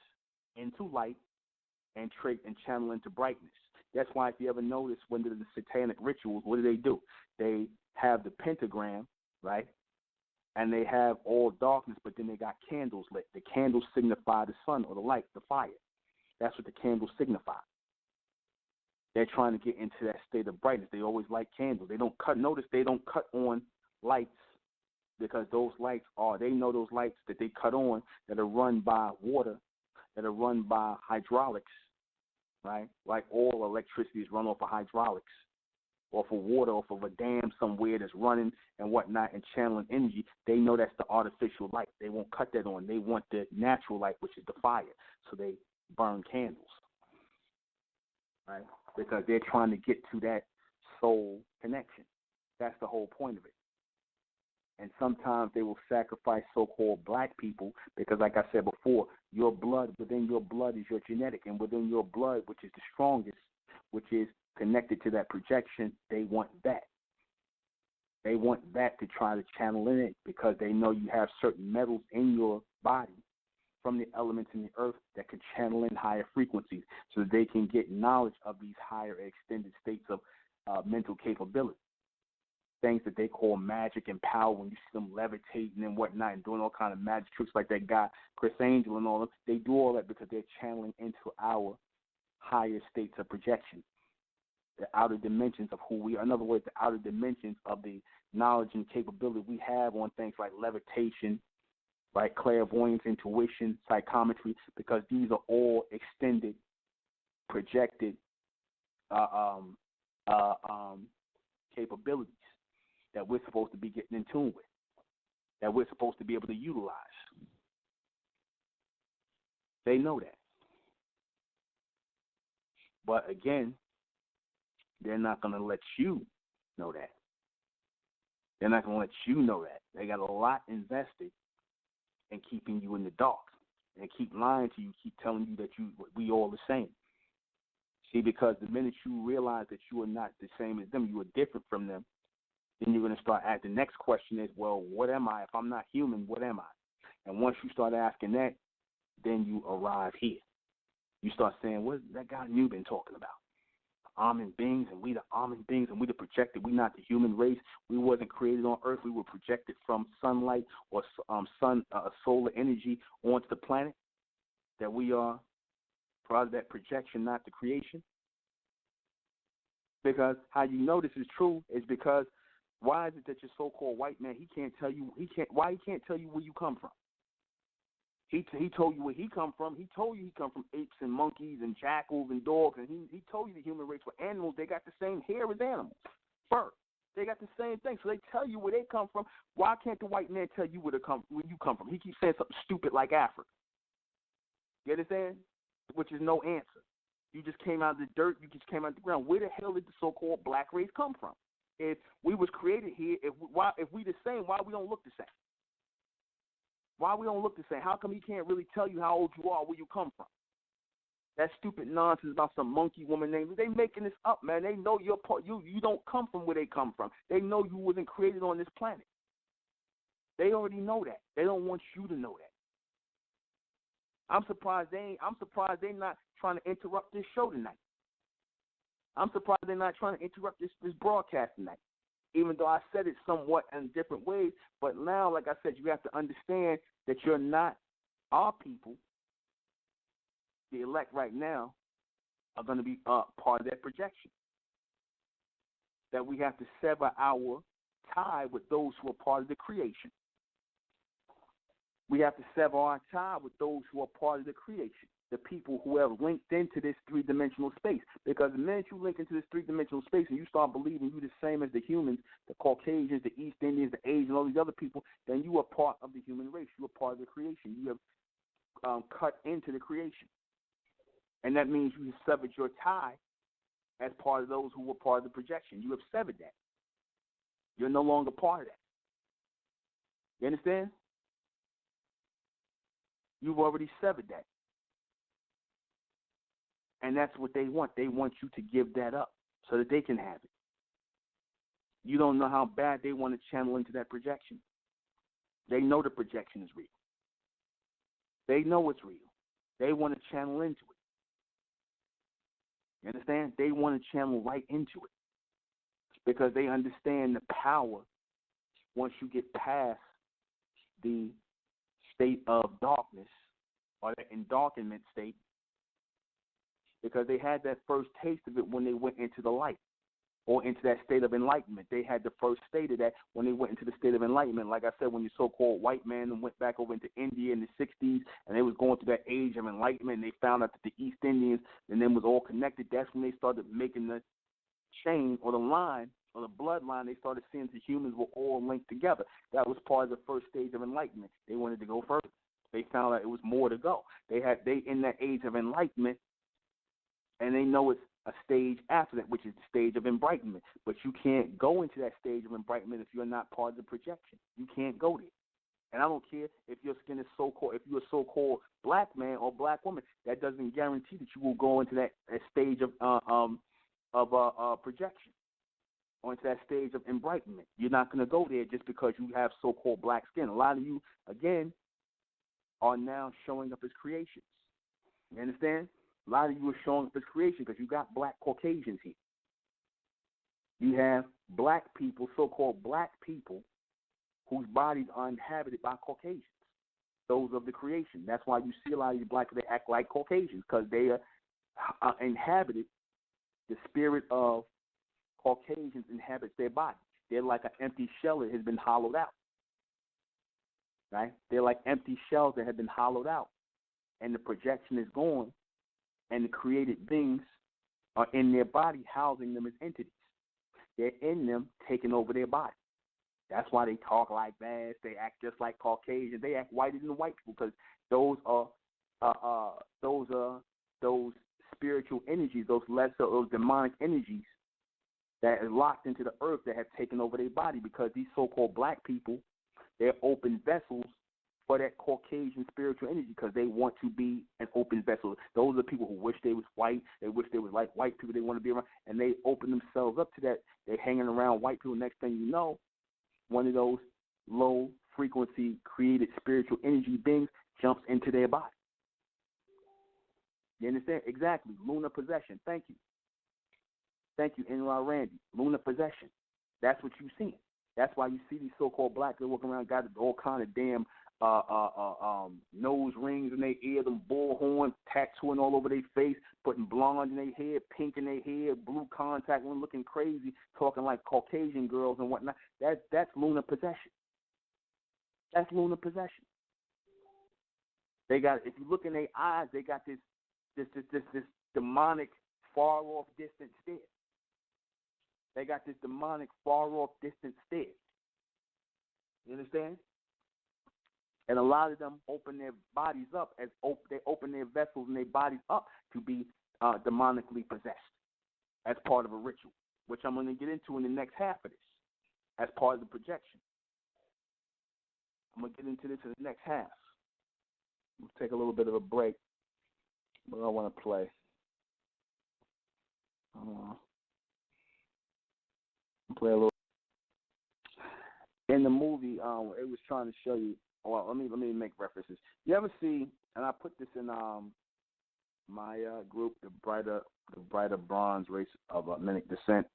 into light and channel into brightness. That's why if you ever notice when there's the satanic rituals, what do? They have the pentagram, right? And they have all darkness, but then they got candles lit. The candles signify the sun or the light, the fire. That's what the candles signify. They're trying to get into that state of brightness. They always light candles. They don't cut. Notice they don't cut on lights, because those lights they know those lights that they cut on that are run by water, that are run by hydraulics, right? Like all electricity is run off of hydraulics, off of water, off of a dam somewhere that's running and whatnot and channeling energy. They know that's the artificial light. They won't cut that on. They want the natural light, which is the fire. So they burn candles, right? Because they're trying to get to that soul connection. That's the whole point of it. And sometimes they will sacrifice so-called black people because, like I said before, your blood, within your blood is your genetic, and within your blood, which is the strongest, which is connected to that projection, they want that. They want that to try to channel in it because they know you have certain metals in your body from the elements in the earth that can channel in higher frequencies so that they can get knowledge of these higher extended states of mental capability. Things that they call magic and power, when you see them levitating and whatnot and doing all kind of magic tricks like that guy, Chris Angel and all of them, they do all that because they're channeling into our higher states of projection, the outer dimensions of who we are. In other words, the outer dimensions of the knowledge and capability we have on things like levitation, right, clairvoyance, intuition, psychometry, because these are all extended, projected capabilities that we're supposed to be getting in tune with, that we're supposed to be able to utilize. They know that. But again, they're not going to let you know that. They're not going to let you know that. They got a lot invested in keeping you in the dark and keep lying to you, keep telling you that we all the same. See, because the minute you realize that you are not the same as them, you are different from them, then you're going to start asking. The next question is, well, what am I? If I'm not human, what am I? And once you start asking that, then you arrive here. You start saying, what is that guy you've been talking about? Ahmen beings, and we the Ahmen beings, and we the projected. We not the human race. We wasn't created on Earth. We were projected from sunlight or solar energy onto the planet. that we are part of that projection, not the creation? Because how you know this is true is because why is it that your so-called white man, why he can't tell you where you come from? He told you where he come from. He told you he come from apes and monkeys and jackals and dogs, and he told you the human race were animals. They got the same hair as animals, fur. They got the same thing, so they tell you where they come from. Why can't the white man tell you where you come from? He keeps saying something stupid like Africa. You understand? Which is no answer. You just came out of the dirt. You just came out of the ground. Where the hell did the so-called black race come from? If we was created here, if we the same, why we don't look the same? Why we don't look the same? How come he can't really tell you how old you are, where you come from? That stupid nonsense about some monkey woman name. They making this up, man. They know you're part. You don't come from where they come from. They know you wasn't created on this planet. They already know that. They don't want you to know that. I'm surprised they're not trying to interrupt this show tonight. I'm surprised they're not trying to interrupt this broadcast tonight. Even though I said it somewhat in different ways, but now, like I said, you have to understand that you're not our people. The elect right now are going to be part of that projection. That we have to sever our tie with those who are part of the creation. We have to sever our tie with those who are part of the creation. The people who have linked into this three-dimensional space. Because the minute you link into this three-dimensional space and you start believing you're the same as the humans, the Caucasians, the East Indians, the Asians, all these other people, then you are part of the human race. You are part of the creation. You have cut into the creation. And that means you have severed your tie as part of those who were part of the projection. You have severed that. You're no longer part of that. You understand? You've already severed that. And that's what they want. They want you to give that up so that they can have it. You don't know how bad they want to channel into that projection. They know the projection is real. They know it's real. They want to channel into it. You understand? They want to channel right into it because they understand the power once you get past the state of darkness or the endarkenment state, because they had that first taste of it when they went into the light or into that state of enlightenment. They had the first state of that when they went into the state of enlightenment. Like I said, when the so-called white man went back over into India in the 60s and they was going through that age of enlightenment, and they found out that the East Indians and them was all connected, that's when they started making the chain or the line or the bloodline. They started seeing the humans were all linked together. That was part of the first stage of enlightenment. They wanted to go further. They found out it was more to go. They in that age of enlightenment, and they know it's a stage after that, which is the stage of enlightenment. But you can't go into that stage of enlightenment if you're not part of the projection. You can't go there. And I don't care if your skin is so-called, if you're a so-called black man or black woman, that doesn't guarantee that you will go into that stage of projection or into that stage of enlightenment. You're not going to go there just because you have so-called black skin. A lot of you, again, are now showing up as creations. You understand? A lot of you are showing up as creation because you got black Caucasians here. You have black people, so-called black people, whose bodies are inhabited by Caucasians, those of the creation. That's why you see a lot of these blacks, they act like Caucasians because they are inhabited. The spirit of Caucasians inhabits their body. They're like an empty shell that has been hollowed out. Right? They're like empty shells that have been hollowed out. And the projection is gone. And the created beings are in their body, housing them as entities. They're in them, taking over their body. That's why they talk like that. They act just like Caucasians. They act whiter than the white people because those spiritual energies, those demonic energies that are locked into the earth that have taken over their body, because these so-called black people, they're open vessels for that Caucasian spiritual energy because they want to be an open vessel. Those are people who wish they was white. They wish they was like white people. They want to be around, and they open themselves up to that. They're hanging around white people. Next thing you know, one of those low-frequency created spiritual energy beings jumps into their body. You understand? Exactly. Lunar possession. Thank you. Thank you, N.R. Randy. Lunar possession. That's what you see. That's why you see these so-called blacks that walk around got all kind of damn nose rings in their ear, them bull horns, tattooing all over their face, putting blonde in their hair, pink in their hair, blue contact, one looking crazy, talking like Caucasian girls and whatnot. That's lunar possession. That's lunar possession. They got, if you look in their eyes, they got this demonic, far off, distant stare. They got this demonic, far off, distant stare. You understand? And a lot of them open their bodies up they open their vessels and their bodies up to be demonically possessed as part of a ritual, which I'm going to get into in the next half of this as part of the projection. I'm going to get into this in the next half. We'll take a little bit of a break, but I want to play. Play a little. In the movie, it was trying to show you. Well, let me make references. You ever see? And I put this in my group, the brighter bronze race of Menic descent.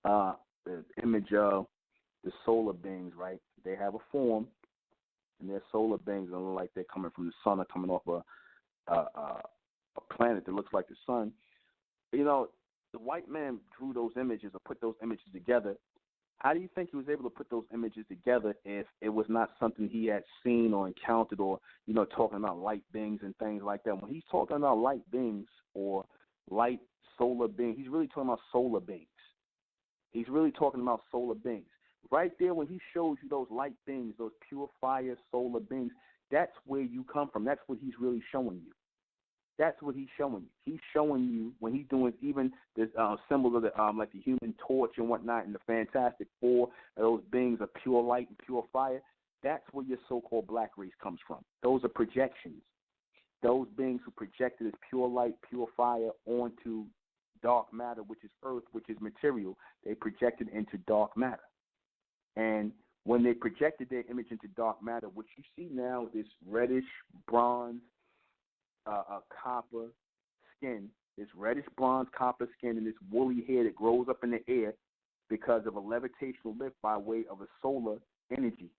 The image of the solar beings, right? They have a form, and they're solar beings, and look like they're coming from the sun or coming off a planet that looks like the sun. You know, the white man drew those images or put those images together. How do you think he was able to put those images together if it was not something he had seen or encountered, or, you know, talking about light beings and things like that? When he's talking about light beings or light solar beings, he's really talking about solar beings. He's really talking about solar beings. Right there when he shows you those light beings, those pure fire solar beings, that's where you come from. That's what he's really showing you. That's what he's showing you. He's showing you when he's doing even this symbols of the like the human torch and whatnot, and the Fantastic Four, those beings of pure light and pure fire. That's where your so-called black race comes from. Those are projections. Those beings who projected as pure light, pure fire onto dark matter, which is earth, which is material. They projected into dark matter. And when they projected their image into dark matter, what you see now, this reddish bronze, copper skin, this reddish bronze copper skin, and this woolly hair that grows up in the air because of a levitational lift by way of a solar energy.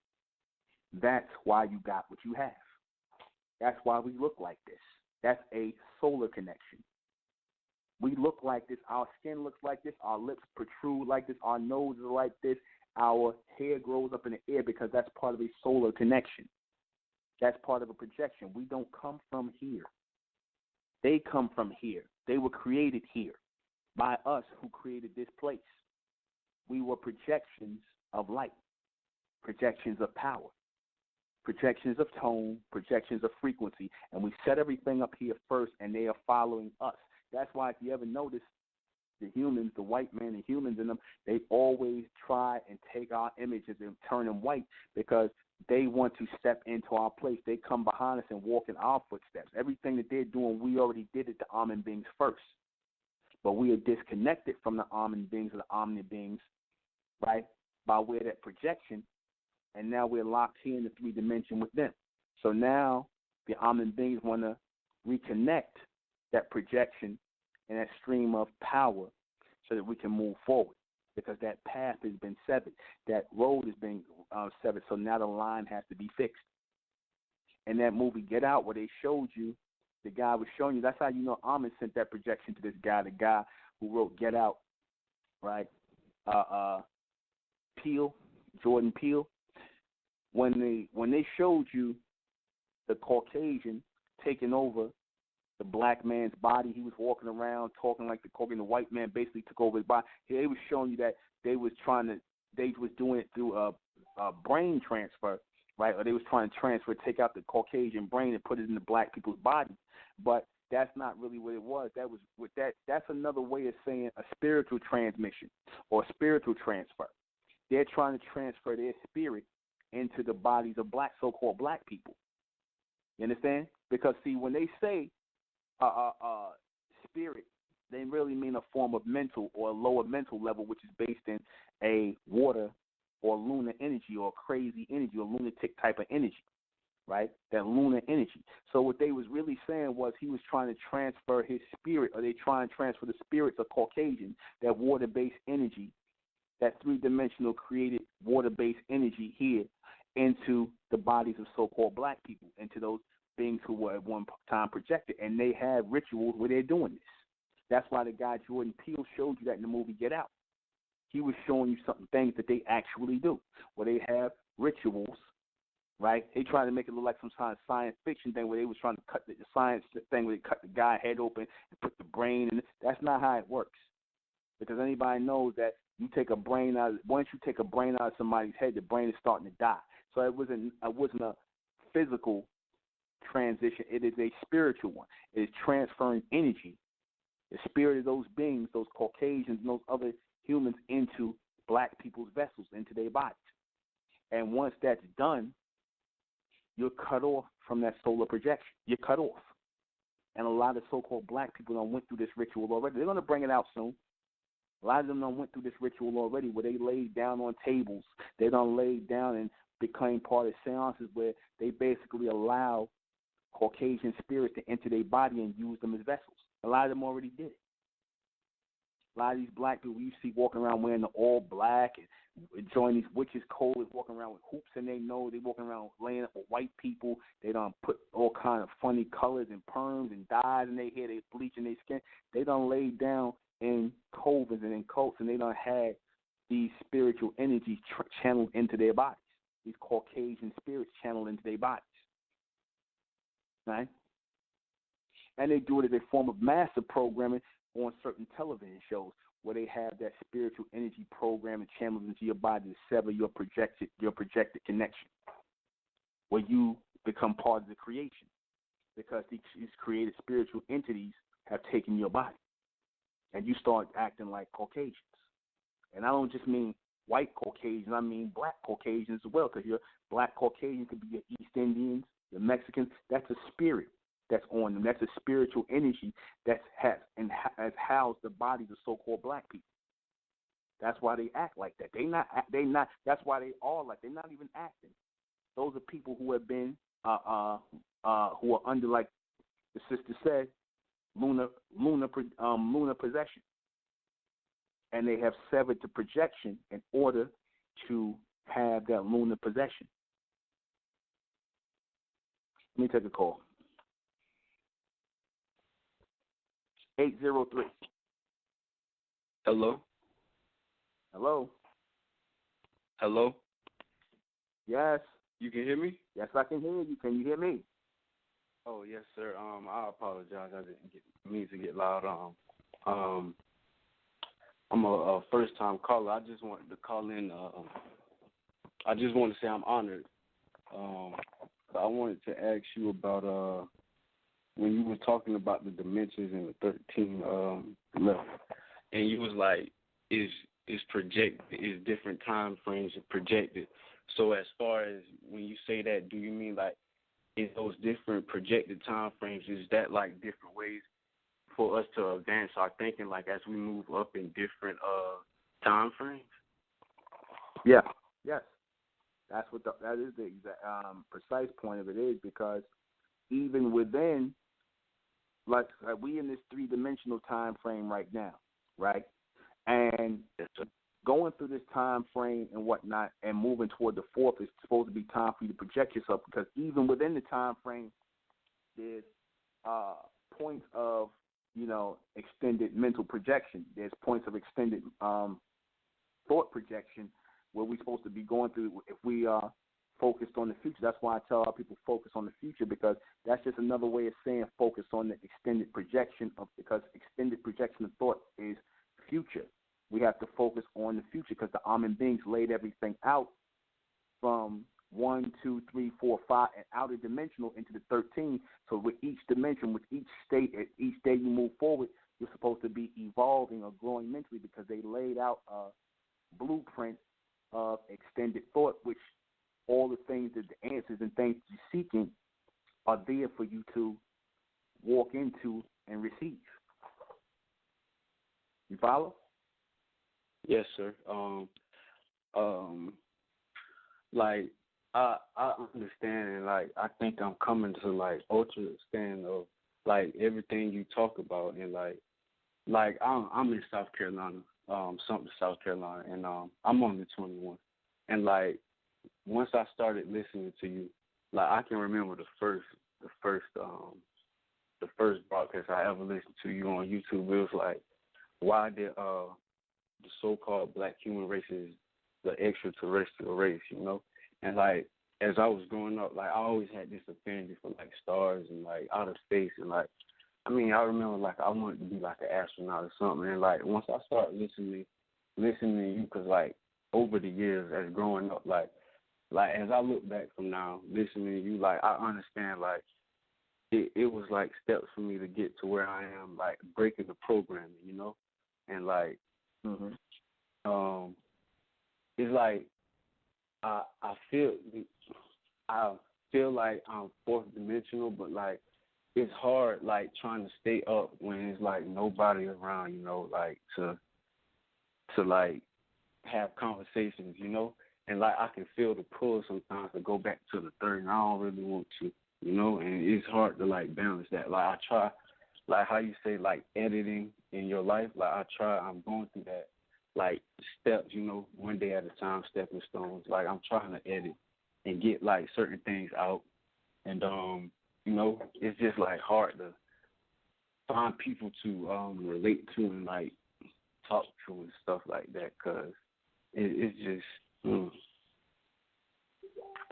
That's why you got what you have. That's why we look like this. That's a solar connection. We look like this. Our skin looks like this. Our lips protrude like this. Our nose is like this. Our hair grows up in the air because that's part of a solar connection. That's part of a projection. We don't come from here. They come from here. They were created here by us who created this place. We were projections of light, projections of power, projections of tone, projections of frequency, and we set everything up here first, and they are following us. That's why if you ever notice, the humans, the white man, the humans in them, they always try and take our images and turn them white because they want to step into our place. They come behind us and walk in our footsteps. Everything that they're doing, we already did it to Ahmen beings first. But we are disconnected from the Ahmen beings or the Omni beings, right, by way of that projection, and now we're locked here in the 3 dimension with them. So now the Ahmen beings want to reconnect that projection and that stream of power so that we can move forward, because that path has been severed. That road has been severed, so now the line has to be fixed. In that movie Get Out, where they showed you, the guy was showing you, that's how you know Ahmen sent that projection to this guy, the guy who wrote Get Out, right? Jordan Peele. When they showed you the Caucasian taking over the black man's body, he was walking around talking like the Caucasian. The white man basically took over his body. They was showing you that they was doing it through a brain transfer, right? Or they was trying to take out the Caucasian brain and put it in the black people's body. But that's not really what it was. That's another way of saying a spiritual transmission or a spiritual transfer. They're trying to transfer their spirit into the bodies of so-called black people. You understand? Because see, when they say spirit, they really mean a form of mental or a lower mental level, which is based in a water or lunar energy or crazy energy or lunatic type of energy, right? That lunar energy. So what they was really saying was he was trying to transfer his spirit, or they trying to transfer the spirits of Caucasian, that water-based energy, that 3-dimensional created water-based energy here into the bodies of so-called black people, into those beings who were at one time projected, and they have rituals where they're doing this. That's why the guy Jordan Peele showed you that in the movie Get Out. He was showing you some things that they actually do, where they have rituals, right? They tried to make it look like some kind of science fiction thing where they was trying to cut the science thing where they cut the guy's head open and put the brain in. That's not how it works. Because anybody knows that you take a brain out, once you take a brain out of somebody's head, the brain is starting to die. So it wasn't a physical transition. It is a spiritual one. It is transferring energy, the spirit of those beings, those Caucasians and those other humans, into black people's vessels, into their bodies. And once that's done, you're cut off from that solar projection. You're cut off. And a lot of so-called black people done went through this ritual already. They're going to bring it out soon. A lot of them done went through this ritual already where they laid down on tables. They done laid down and became part of seances where they basically allow Caucasian spirits to enter their body and use them as vessels. A lot of them already did it. A lot of these black people you see walking around wearing the all black and enjoying these witches' codes, walking around with hoops in their nose. They walking around laying up with white people. They done put all kind of funny colors and perms and dyes in their hair. They bleaching their skin. They done laid down in covens and in cults, and they done had these spiritual energies channeled into their bodies. These Caucasian spirits channeled into their bodies. Right? And they do it as a form of massive programming on certain television shows where they have that spiritual energy programming channeled into your body to sever your projected connection, where you become part of the creation because these created spiritual entities have taken your body, and you start acting like Caucasians. And I don't just mean white Caucasians, I mean black Caucasians as well, because your black Caucasians could be your East Indians, your Mexicans. That's a spirit that's on them. That's a spiritual energy that has housed the bodies of so-called black people. That's why they act like that. They not. That's why they are like. They're not even acting. Those are people who have been, who are under, like the sister said, lunar possession, and they have severed the projection in order to have that lunar possession. Let me take a call. 803. Hello? Hello? Hello? Yes. You can hear me? Yes, I can hear you. Can you hear me? Oh, yes, sir. I apologize. I didn't mean to get loud. I'm a first-time caller. I just wanted to call in. I just want to say I'm honored. I wanted to ask you about when you were talking about the dimensions in the 13 level, and you was like, is projected, is different time frames are projected. So as far as when you say that, do you mean like in those different projected time frames, is that like different ways for us to advance our thinking, like as we move up in different time frames? Yeah. Yes. That is the exact precise point of it, is because even within, like we in this three-dimensional time frame right now, right? And going through this time frame and whatnot and moving toward the fourth is supposed to be time for you to project yourself, because even within the time frame, there's points of, extended mental projection. There's points of extended thought projection where we're supposed to be going through if we are focused on the future. That's why I tell our people focus on the future, because that's just another way of saying focus on the extended projection because extended projection of thought is future. We have to focus on the future because the Ahmen beings laid everything out from 1, 2, 3, 4, 5, and outer dimensional into the 13. So with each dimension, with each state, at each day you move forward, you're supposed to be evolving or growing mentally, because they laid out a blueprint of extended thought, which all the things, that the answers and things you're seeking are there for you to walk into and receive. You follow? Yes, sir. Like I understand, and like I think I'm coming to like ultra understand of like everything you talk about, and like I'm in South Carolina, Sumter, South Carolina, and I'm only 21, and like once I started listening to you, like I can remember the first broadcast I ever listened to you on YouTube. It was like, why did the so-called black human race is the extraterrestrial race, you know? And like as I was growing up, like I always had this affinity for like stars and like outer space and like, I mean, I remember like I wanted to be like an astronaut or something. And like once I started listening to you, because like over the years as growing up, like as I look back from now, listening to you, like I understand like it was like steps for me to get to where I am, like breaking the programming, you know? And like it's like I feel like I'm fourth dimensional, but like it's hard like trying to stay up when it's like nobody around, you know, like to like have conversations, you know? And like I can feel the pull sometimes to go back to the third and I don't really want to, you know, and it's hard to like balance that. Like I try, like how you say like editing in your life, like I'm going through that like steps, you know, one day at a time, stepping stones. Like I'm trying to edit and get like certain things out. And you know, it's just like hard to find people to relate to and like talk to and stuff like that, because it's just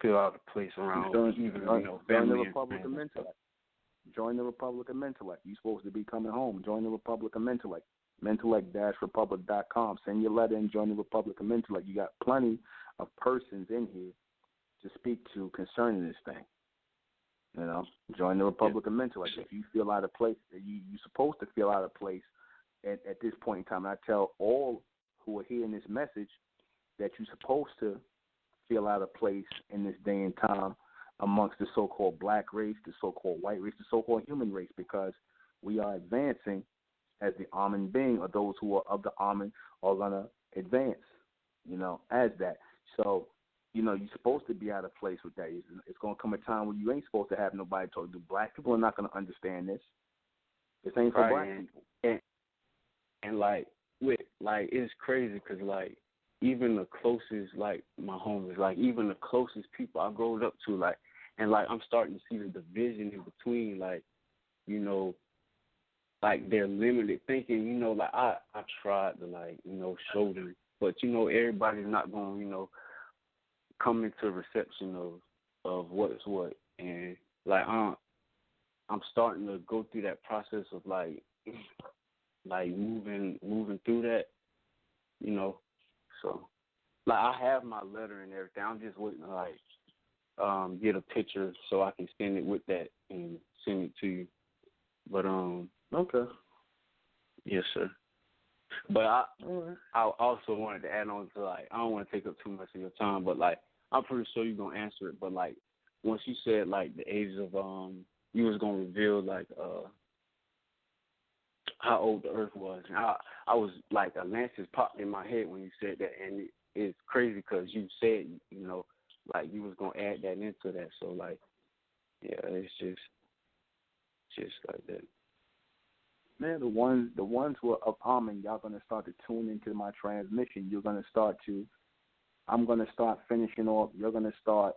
feel out of place around even join the family Republic of Mentellect. Join the Republic of Mentellect. You're supposed to be coming home. Join the Republic of Mentellect. Mentellect-republic.com. Send your letter and join the Republic of Mentellect. You got plenty of persons in here to speak to concerning this thing. You know, join the Republic of Mentellect. If you feel out of place, you're supposed to feel out of place at this point in time. And I tell all who are hearing this message that you're supposed to feel out of place in this day and time amongst the so-called black race, the so-called white race, the so-called human race, because we are advancing as the Ahmen being, or those who are of the Ahmen are going to advance, you know, as that. So, you know, you're supposed to be out of place with that. It's going to come a time where you ain't supposed to have nobody talk to. Black people are not going to understand this. This ain't for black people. And like, it's crazy because, like, even the closest, like, my homies, like, even the closest people I growed up to, like, and, like, I'm starting to see the division in between, like, you know, like, their limited thinking, you know, like, I tried to, like, you know, show them, but, you know, everybody's not going to, you know, come into reception of what's what. And, like, I'm starting to go through that process of, like moving through that, you know. So, like, I have my letter and everything. I'm just waiting to, like, get a picture so I can send it with that and send it to you. But, okay. Yes, sir. But I also wanted to add on to, like, I don't want to take up too much of your time, but, like, I'm pretty sure you're going to answer it. But, like, once you said, like, the ages of, you was going to reveal, like, how old the earth was. And I was, like, a lance just popped in my head when you said that. And it's crazy because you said, you know, like, you was going to add that into that. So, like, yeah, it's just like that. Man, the ones who are of Ahmen, y'all going to start to tune into my transmission. You're going to start to, I'm going to start finishing off. You're going to start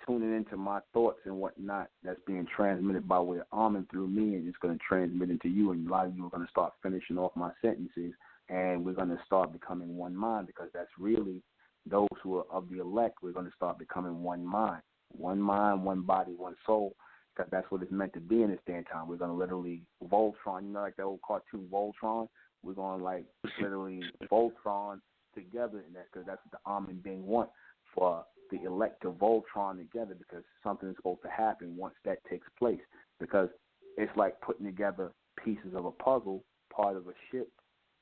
tuning into my thoughts and whatnot that's being transmitted by way of Ahmen through me, and it's going to transmit into you, and a lot of you are going to start finishing off my sentences, and we're going to start becoming one mind, because that's really those who are of the elect. We're going to start becoming one mind, one body, one soul, because that's what it's meant to be in this day and time. We're going to literally Voltron, you know, like that old cartoon Voltron. We're going to, like, literally Voltron together, and that's because that's what the Ahmen being want, for the elect to Voltron together, because something is supposed to happen once that takes place, because it's like putting together pieces of a puzzle, part of a ship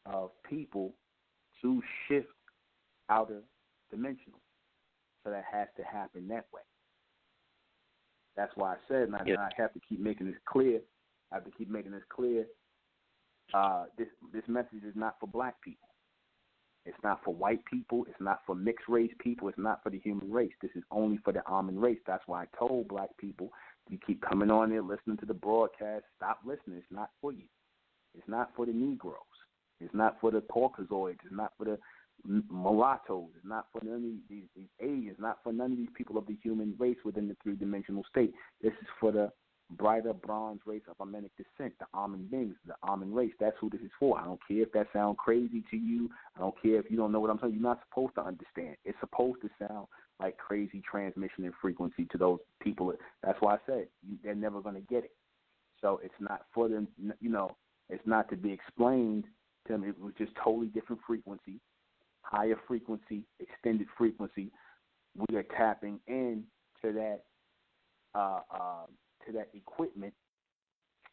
of people to shift outer dimensional. So that has to happen that way. That's why I said, and I have to keep making this clear. This message is not for black people. It's not for white people. It's not for mixed race people. It's not for the human race. This is only for the Ahmen race. That's why I told black people, you keep coming on there, listening to the broadcast, stop listening. It's not for you. It's not for the Negroes. It's not for the Caucasoids. It's not for the mulattoes. It's not for none of these Asians. Not for none of these people of the human race within the three-dimensional state. This is for the brighter bronze race of Amenic descent, the Ahmen beings, the Ahmen race. That's who this is for. I don't care if that sounds crazy to you. I don't care if you don't know what I'm saying. You're not supposed to understand. It's supposed to sound like crazy transmission and frequency to those people. That's why I said they're never going to get it. So it's not for them, it's not to be explained to them. It was just totally different frequency, higher frequency, extended frequency. We are tapping in to that equipment,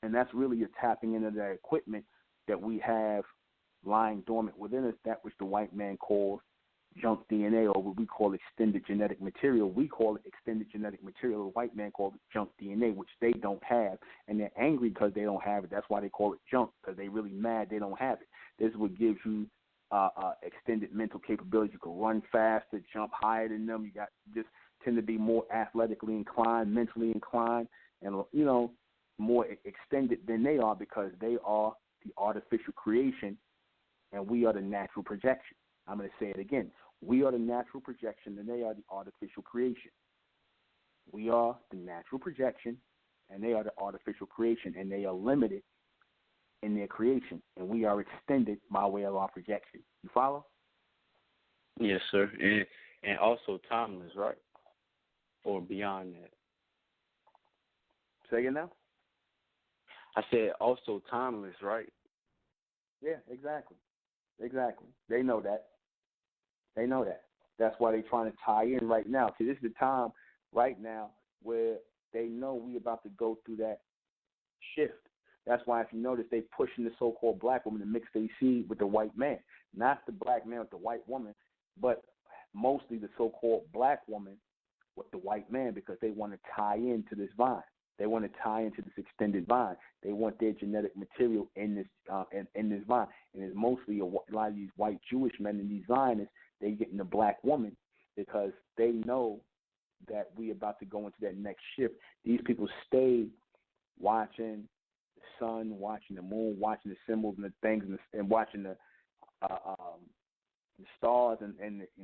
and that's really a tapping into that equipment that we have lying dormant within us, that which the white man calls junk DNA, or what we call extended genetic material. We call it extended genetic material. The white man calls it junk DNA, which they don't have, and they're angry because they don't have it. That's why they call it junk, because they're really mad they don't have it. This is what gives you extended mental capabilities. You can run faster, jump higher than them. You just tend to be more athletically inclined, mentally inclined, and more extended than they are, because they are the artificial creation and we are the natural projection. I'm going to say it again. We are the natural projection and they are the artificial creation. We are the natural projection and they are the artificial creation, and they are limited in their creation, and we are extended by way of our projection. You follow? Yes, sir. And also timeless, right? Or beyond that. Say again now? I said also timeless, right? Yeah, exactly. Exactly. They know that. They know that. That's why they're trying to tie in right now. See, this is the time right now where they know we about to go through that shift. That's why, if you notice, they pushing the so-called black woman to mix their seed with the white man. Not the black man with the white woman, but mostly the so-called black woman with the white man, because they want to tie into this vine. They want to tie into this extended vine. They want their genetic material in this in this vine. And it's mostly a lot of these white Jewish men and these Zionists, they getting the black woman because they know that we about to go into that next shift. These people stay watching the sun, watching the moon, watching the symbols and the things, and watching the stars and the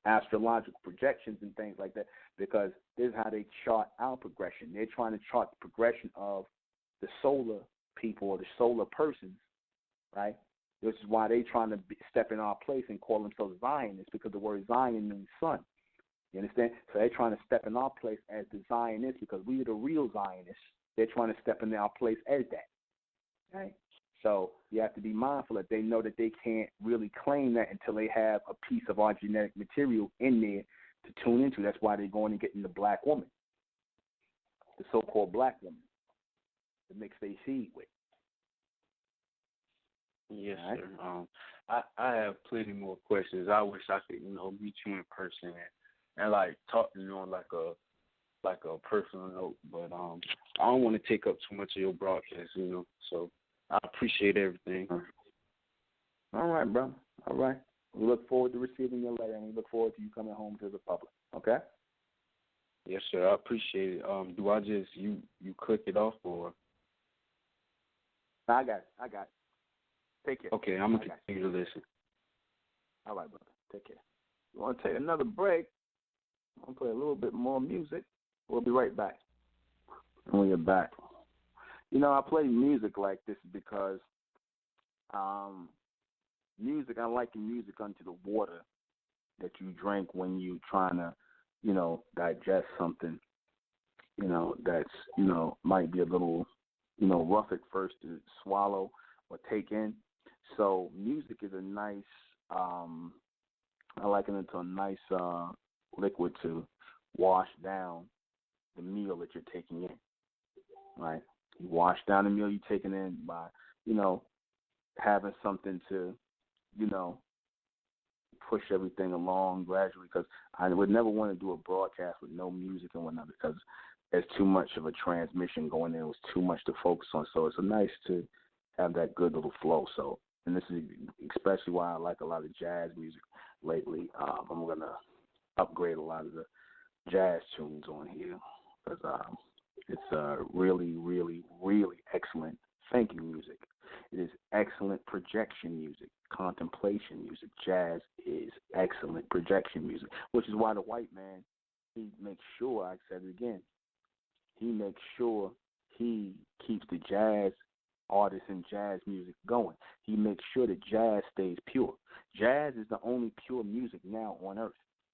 astrological projections and things like that, because this is how they chart our progression. They're trying to chart the progression of the solar people or the solar persons, right? This is why they're trying to step in our place and call themselves Zionists, because the word Zion means sun. You understand? So they're trying to step in our place as the Zionists, because we are the real Zionists. They're trying to step in our place as that, right? So you have to be mindful that they know that they can't really claim that until they have a piece of our genetic material in there to tune into. That's why they're going and getting the black woman, the so-called black woman, to mix their seed with. Yes, right? Sir. I have plenty more questions. I wish I could, meet you in person and like talk to you on like a personal note. But I don't want to take up too much of your broadcast, So I appreciate everything. All right, bro. All right. We look forward to receiving your letter, and we look forward to you coming home to the public. Okay? Yes, sir. I appreciate it. Do I just you click it off or? I got it. Take care. Okay, I'm gonna continue to listen. All right, brother. Take care. We want to take another break. I'm gonna play a little bit more music. We'll be right back. When you're back. I play music like this because music, I liken music unto the water that you drink when you trying to, digest something, that's, might be a little, rough at first to swallow or take in. So music is a nice, I liken it to a nice liquid to wash down the meal that you're taking in, right? You wash down the meal you're taking in by, having something to, push everything along gradually, because I would never want to do a broadcast with no music and whatnot, because there's too much of a transmission going in. It was too much to focus on. So it's nice to have that good little flow. So, and this is especially why I like a lot of jazz music lately. I'm going to upgrade a lot of the jazz tunes on here, because it's really, really, really excellent thinking music. It is excellent projection music, contemplation music. Jazz is excellent projection music, which is why the white man, he makes sure, I said it again, he makes sure he keeps the jazz artists and jazz music going. He makes sure that jazz stays pure. Jazz is the only pure music now on earth.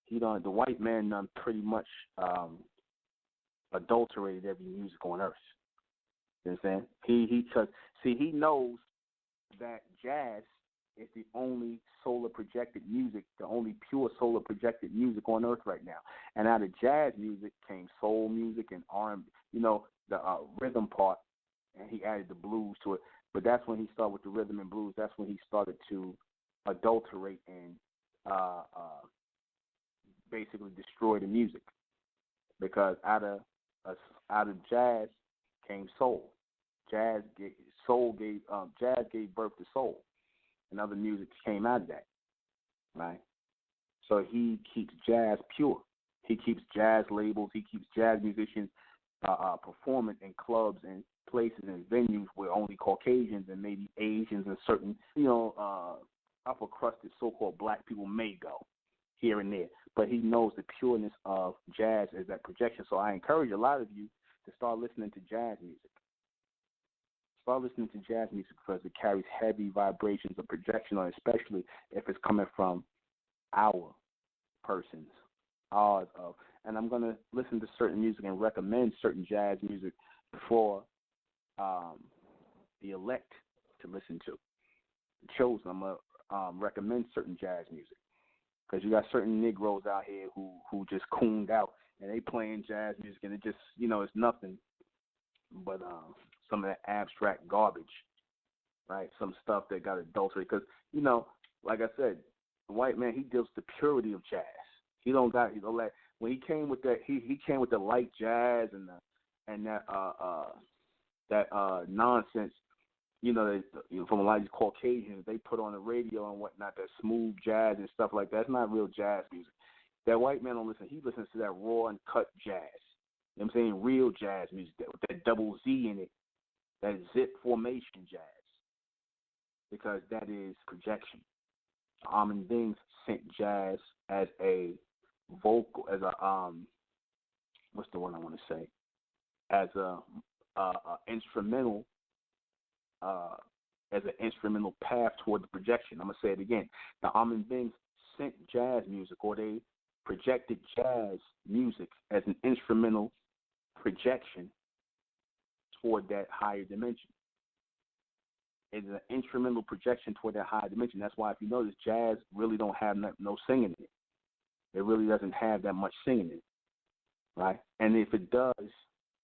The white man done pretty much adulterated every music on earth. You understand? He knows that jazz is the only solar projected music, the only pure solar projected music on earth right now. And out of jazz music came soul music and R&B, the rhythm part, and he added the blues to it. But that's when he started with the rhythm and blues. That's when he started to adulterate and basically destroy the music, because out of jazz came soul. Jazz gave birth to soul, and other music came out of that, right? So he keeps jazz pure. He keeps jazz labels. He keeps jazz musicians performing in clubs and places and venues where only Caucasians and maybe Asians and certain, upper crusted so-called black people may go here and there. But he knows the pureness of jazz is that projection. So I encourage a lot of you to start listening to jazz music. Start listening to jazz music because it carries heavy vibrations of projection, especially if it's coming from our persons, ours of. And I'm going to listen to certain music and recommend certain jazz music for the elect to listen to. The chosen, I'm going to recommend certain jazz music. Because you got certain Negroes out here who just cooned out and they playing jazz music and it just, it's nothing but some of that abstract garbage, right? Some stuff that got adulterated. Because, like I said, the white man, he deals with the purity of jazz. He don't let, when he came with that, he came with the light jazz and that nonsense, from a lot of these Caucasians, they put on the radio and whatnot, that smooth jazz and stuff like that. It's not real jazz music. That white man don't listen. He listens to that raw and cut jazz. You know what I'm saying? Real jazz music, with that double Z in it, that zip formation jazz, because that is projection. Ahmen sent jazz as a vocal, as a what's the one I want to say? As a instrumental. As an instrumental path toward the projection. I'm going to say it again. The Ahmen sent jazz music, or they projected jazz music as an instrumental projection toward that higher dimension. It's an instrumental projection toward that higher dimension. That's why, if you notice, jazz really don't have no singing in it. It really doesn't have that much singing in it, right? And if it does,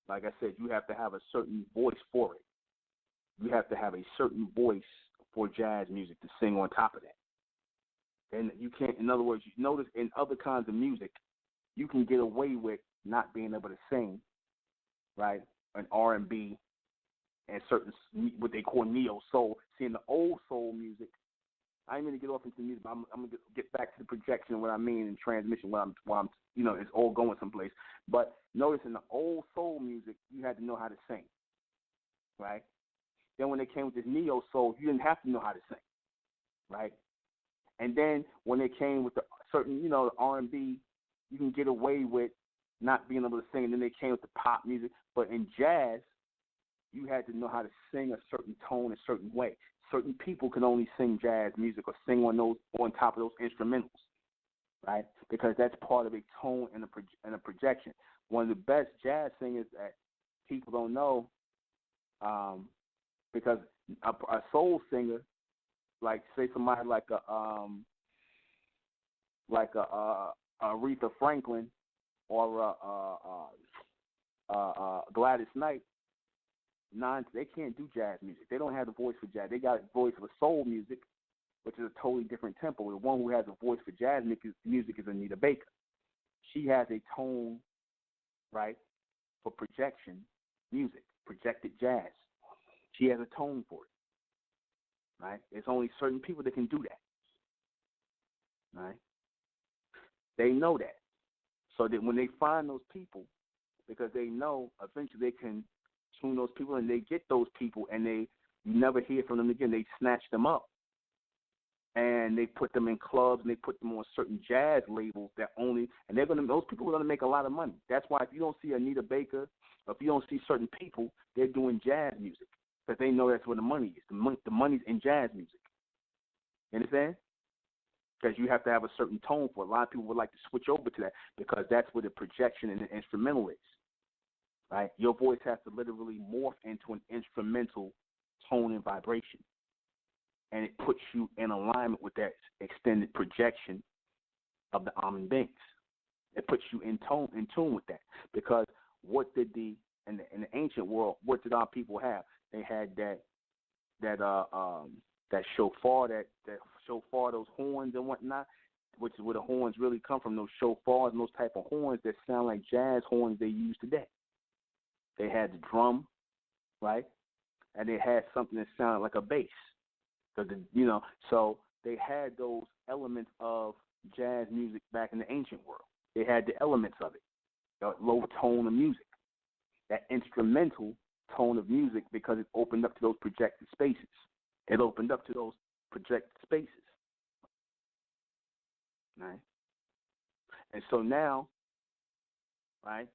like I said, you have to have a certain voice for it. You have to have a certain voice for jazz music to sing on top of that. And you can't, in other words, you notice in other kinds of music, you can get away with not being able to sing, right? An R&B and certain, what they call neo-soul. See, in the old soul music, I ain't going to get off into music, but I'm going to get back to the projection, what I mean, and transmission, what I'm it's all going someplace. But notice in the old soul music, you had to know how to sing, right? Then when they came with this neo soul, you didn't have to know how to sing, right? And then when they came with the certain, the R&B, you can get away with not being able to sing. And then they came with the pop music. But in jazz, you had to know how to sing a certain tone, a certain way. Certain people can only sing jazz music or sing on top of those instrumentals, right? Because that's part of a tone and a projection. One of the best jazz singers that people don't know. Because a soul singer, like say somebody like Aretha Franklin or Gladys Knight, they can't do jazz music. They don't have the voice for jazz. They got a voice for soul music, which is a totally different tempo. The one who has a voice for jazz music is Anita Baker. She has a tone, right, for projection music, projected jazz. She has a tone for it, right? It's only certain people that can do that, right? They know that. So that when they find those people, because they know eventually they can tune those people and they get those people and they You never hear from them again. They snatch them up and they put them in clubs and they put them on certain jazz labels that only, and those people are gonna make a lot of money. That's why if you don't see Anita Baker, or if you don't see certain people, they're doing jazz music because they know that's where the money is. The money's in jazz music. You understand? Because you have to have a certain tone for it. A lot of people would like to switch over to that because that's where the projection and the instrumental is. Right? Your voice has to literally morph into an instrumental tone and vibration. And it puts you in alignment with that extended projection of the Ahmen Banks. It puts you in tune with that. Because what did in the ancient world, what did our people have? They had that shofar, that shofar, those horns and whatnot, which is where the horns really come from, those shofars and those type of horns that sound like jazz horns they use today. They had the drum, right? And they had something that sounded like a bass. So they had those elements of jazz music back in the ancient world. They had the elements of it, the low tone of music, that instrumental tone of music, because it opened up to those projected spaces. It opened up to those projected spaces. Right? And so now, right?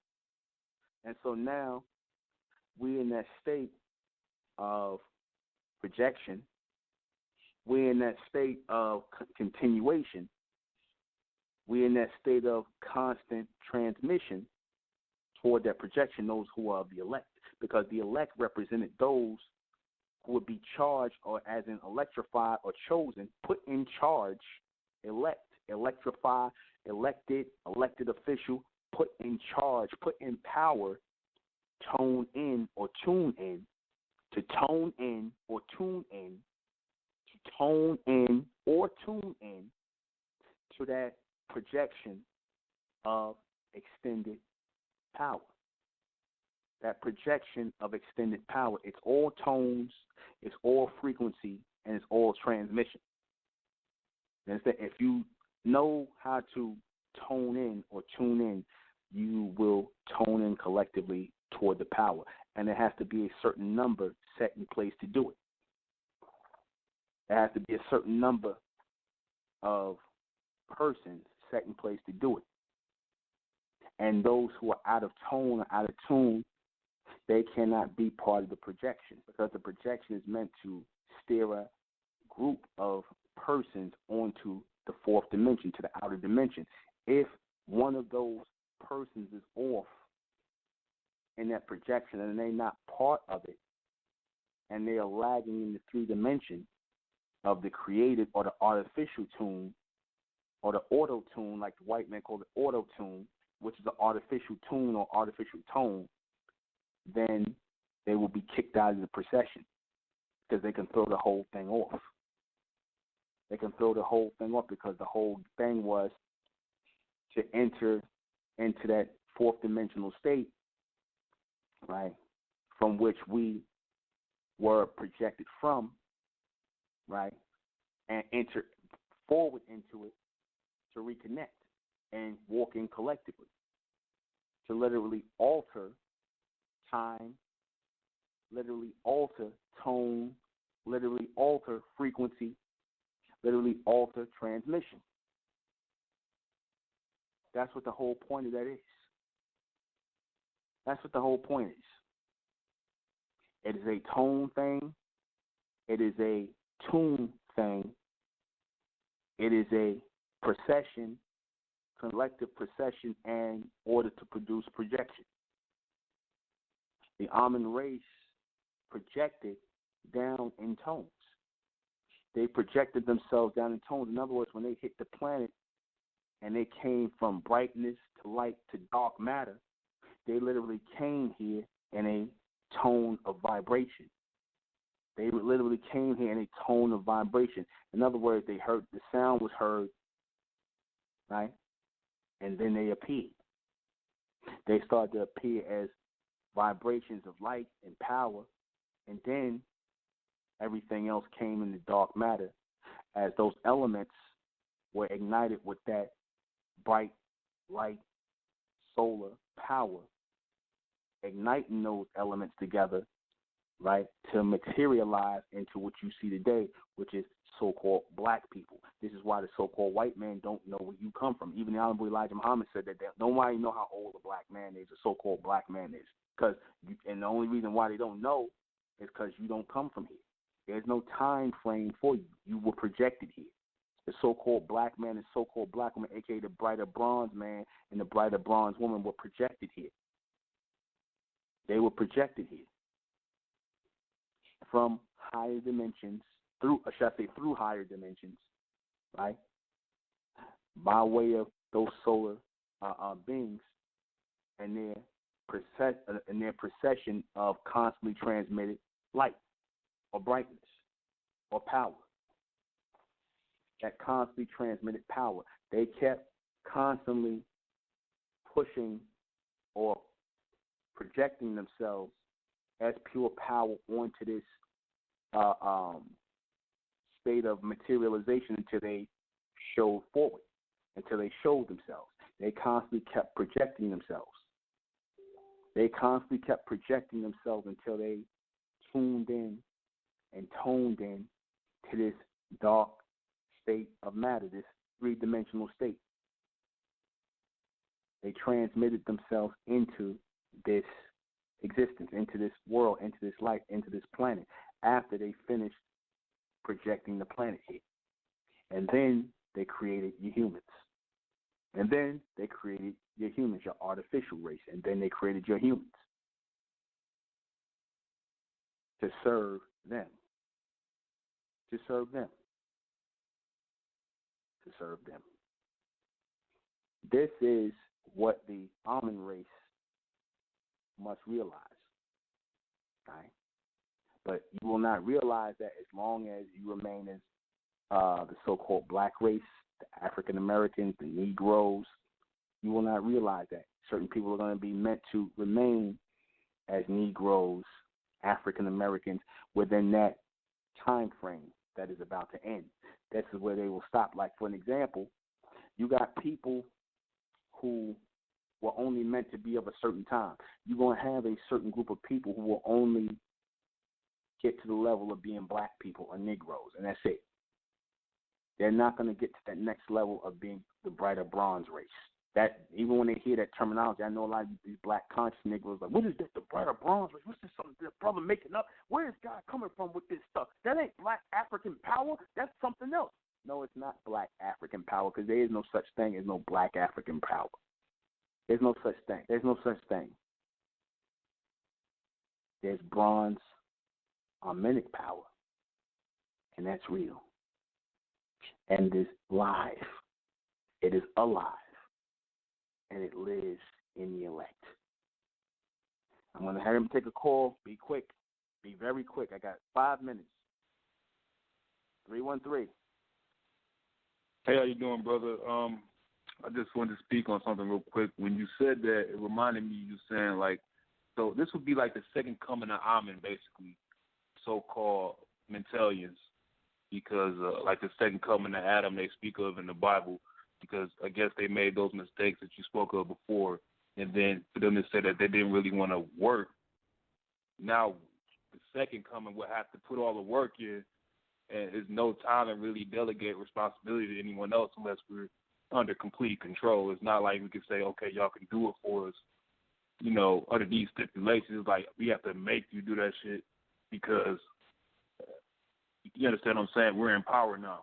And so now we're in that state of projection. We're in that state of continuation. We're in that state of constant transmission toward that projection, those who are the elect. Because the elect represented those who would be charged, or as in electrified or chosen, put in charge, electrify, elected official, put in charge, put in power, tone in or tune in, to tone in or tune in, to tone in or tune in to that projection of extended power. That projection of extended power, it's all tones, it's all frequency, and it's all transmission. And if you know how to tone in or tune in, you will tone in collectively toward the power. And there has to be a certain number set in place to do it. There has to be a certain number of persons set in place to do it. And those who are out of tone or out of tune, they cannot be part of the projection, because the projection is meant to steer a group of persons onto the fourth dimension, to the outer dimension. If one of those persons is off in that projection and they're not part of it, and they are lagging in the three dimension of the created or the artificial tune, or the auto tune, like the white man called it auto tune, which is an artificial tune or artificial tone, then they will be kicked out of the procession, because they can throw the whole thing off. They can throw the whole thing off, because the whole thing was to enter into that fourth dimensional state, right, from which we were projected from, right, and enter forward into it to reconnect and walk in collectively, to literally alter time, literally alter tone, literally alter frequency, literally alter transmission. That's what the whole point of that is. That's what the whole point is. It is a tone thing. It is a tune thing. It is a procession, collective procession, and order to produce projection. The Ahmen race projected down in tones. They projected themselves down in tones. In other words, when they hit the planet and they came from brightness to light to dark matter, they literally came here in a tone of vibration. They literally came here in a tone of vibration. In other words, they heard, the sound was heard, right? And then they appeared. They started to appear as vibrations of light and power, and then everything else came in the dark matter as those elements were ignited with that bright light, solar power, igniting those elements together right, to materialize into what you see today, which is so-called black people. This is why the so-called white man don't know where you come from. Even the Honorable Elijah Muhammad said that nobody know how old a black man is, a so-called black man is. And the only reason why they don't know is because you don't come from here. There's no time frame for you. You were projected here. The so-called black man and so-called black woman, a.k.a. the brighter bronze man and the brighter bronze woman, were projected here. They were projected here from higher dimensions, through higher dimensions, right? By way of those solar beings and their procession of constantly transmitted light or brightness or power. That constantly transmitted power. They kept constantly pushing or projecting themselves as pure power onto this state of materialization until they showed forward, until they showed themselves. They constantly kept projecting themselves. They constantly kept projecting themselves until they tuned in and toned in to this dark state of matter, this three-dimensional state. They transmitted themselves into this existence, into this world, into this life, into this planet, after they finished projecting the planet here. And then they created your humans. And then they created your humans, your artificial race. And then they created your humans to serve them. To serve them. To serve them. This is what the Ahmen race must realize. Right? But you will not realize that as long as you remain as the so-called black race, the African Americans, the Negroes. You will not realize that. Certain people are going to be meant to remain as Negroes, African Americans, within that time frame that is about to end. This is where they will stop. Like, for an example, you got people who were only meant to be of a certain time. You're going to have a certain group of people who will only get to the level of being black people or Negroes, and that's it. They're not going to get to that next level of being the brighter bronze race. That even when they hear that terminology, I know a lot of these black conscious Negroes like, what is this, the brighter bronze race? What's this, something the brother making up? Where is God coming from with this stuff? That ain't black African power. That's something else. No, it's not black African power, because there is no such thing as no black African power. There's no such thing. There's no such thing. There's bronze Amenic power, and that's real. And it is live. It is alive. And it lives in the elect. I'm going to have him take a call. Be quick. Be very quick. I got 5 minutes. 313. Hey, how you doing, brother? I just wanted to speak on something real quick. When you said that, it reminded me you saying, like, so this would be like the second coming of Ahmen, basically, so-called Mentellians, because like the second coming of Adam they speak of in the Bible, because I guess they made those mistakes that you spoke of before, and then for them to say that they didn't really want to work, now the second coming would have to put all the work in, and there's no time to really delegate responsibility to anyone else unless we're under complete control. It's not like we can say, okay, y'all can do it for us, you know, under these stipulations. It's like we have to make you do that shit because, you understand what I'm saying, we're in power now.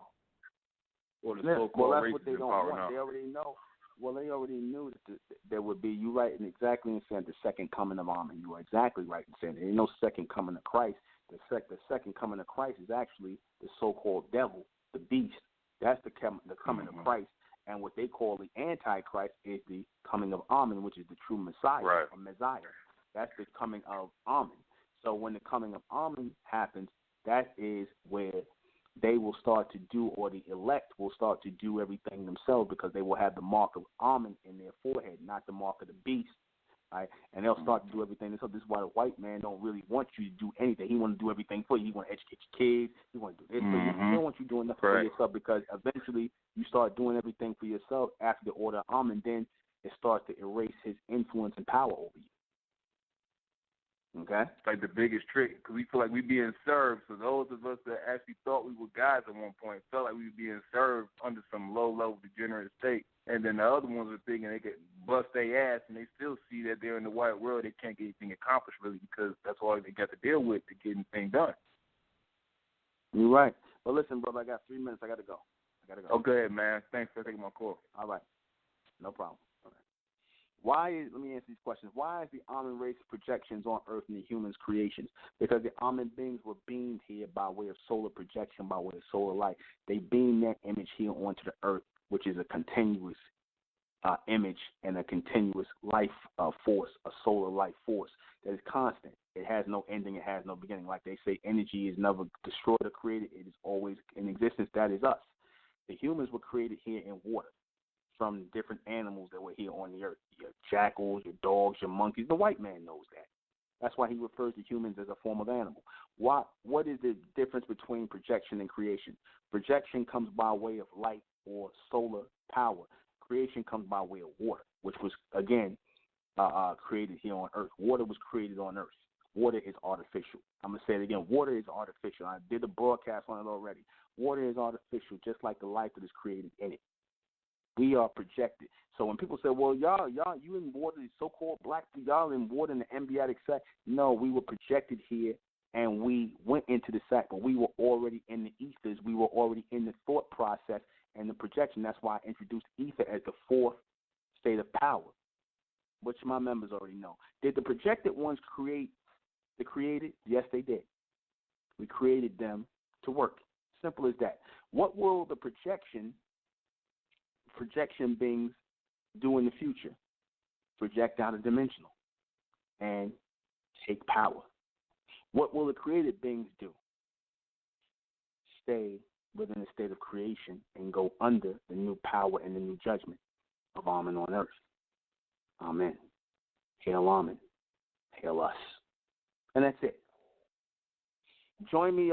Or the so-called race is in power now. They already know. Well, they already knew that there would be, you right and exactly in saying the second coming of Ahmen. You are exactly right in saying there ain't no second coming of Christ. The second coming of Christ is actually the so-called devil, the beast. That's the coming of Christ. And what they call the Antichrist is the coming of Ahmen, which is the true Messiah, or Messiah. That's the coming of Ahmen. So when the coming of Ahmen happens, that is where they will start to do, or the elect will start to do everything themselves, because they will have the mark of Ahmen in their forehead, not the mark of the beast. Right? And they'll start to do everything themselves. This is why the white man don't really want you to do anything. He want to do everything for you. He want to educate your kids. He want to do this for you. He don't want you doing nothing for yourself, because eventually you start doing everything for yourself after the order of Ahmen. Then it starts to erase his influence and power over you. Okay. It's like the biggest trick because we feel like we being served. So those of us that actually thought we were gods at one point felt like we were being served under some low-level degenerate state. And then the other ones are thinking they could bust their ass, and they still see that they're in the white world. They can't get anything accomplished really because that's all they got to deal with to get anything done. You're right. Well, listen, brother, I got 3 minutes. I got to go. Okay, man. Thanks for taking my call. All right. No problem. All right. Let me answer these questions. Why is the Ahmen race projections on Earth and the humans' creations? Because the Ahmen beings were beamed here by way of solar projection, by way of solar light. They beamed that image here onto the Earth, which is a continuous image and a continuous life force, a solar life force that is constant. It has no ending. It has no beginning. Like they say, energy is never destroyed or created. It is always in existence. That is us. The humans were created here in water from different animals that were here on the earth. Your jackals, your dogs, your monkeys. The white man knows that. That's why he refers to humans as a form of animal. What is the difference between projection and creation? Projection comes by way of light or solar power. Creation comes by way of water, which was, again, created here on earth. Water was created on earth. Water is artificial. I'm going to say it again. Water is artificial. I did a broadcast on it already. Water is artificial, just like the life that is created in it. We are projected. So when people say, well, y'all, you in water, these so-called black people, y'all in water in the embryonic sac. No, we were projected here, and we went into the sac, but we were already in the ethers. We were already in the thought process and the projection. That's why I introduced ether as the fourth state of power, which my members already know. Did the projected ones create the created? Yes, they did. We created them to work. Simple as that. What will the projection beings do in the future? Project out a dimensional and take power. What will the created beings do? Stay within the state of creation and go under the new power and the new judgment of Ahmen on earth. Amen. Hail Ahmen. Hail us. And that's it. Join me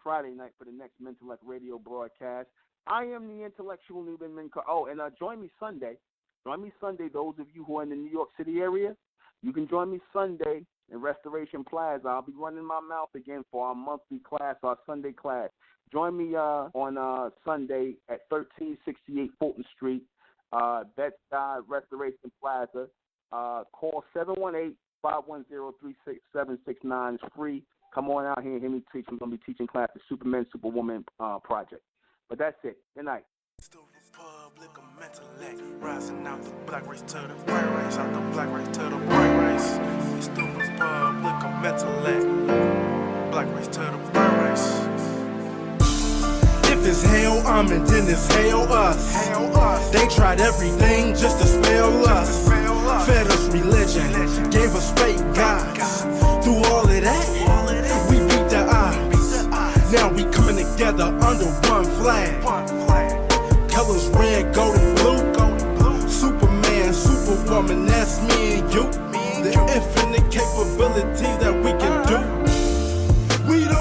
Friday night for the next MENTELLECT radio broadcast. I am the intellectual Nuben Minka. Oh, and join me Sunday. Join me Sunday, those of you who are in the New York City area. You can join me Sunday in Restoration Plaza. I'll be running my mouth again for our monthly class, our Sunday class. Join me on Sunday at 1368 Fulton Street, Bed-Stuy, Restoration Plaza. Call 718-510-36769. It's free. Come on out here and hear me teach. We're going to be teaching class the Superman, Superwoman project. But that's it. Good night. It's the Republic of MENTELLECT, rising out the black race to the white race, out the black race to the white race. It's the Republic of MENTELLECT, black race to the white race. If it's hail Ahmen, then it's hail us. They tried everything just to spell us. Fed us religion, gave us fake gods. Through all of that, we beat the odds. Now we coming together under one flag. Colors red, gold, and blue. Superman, Superwoman, that's me and you. The infinite capabilities that we can do. We the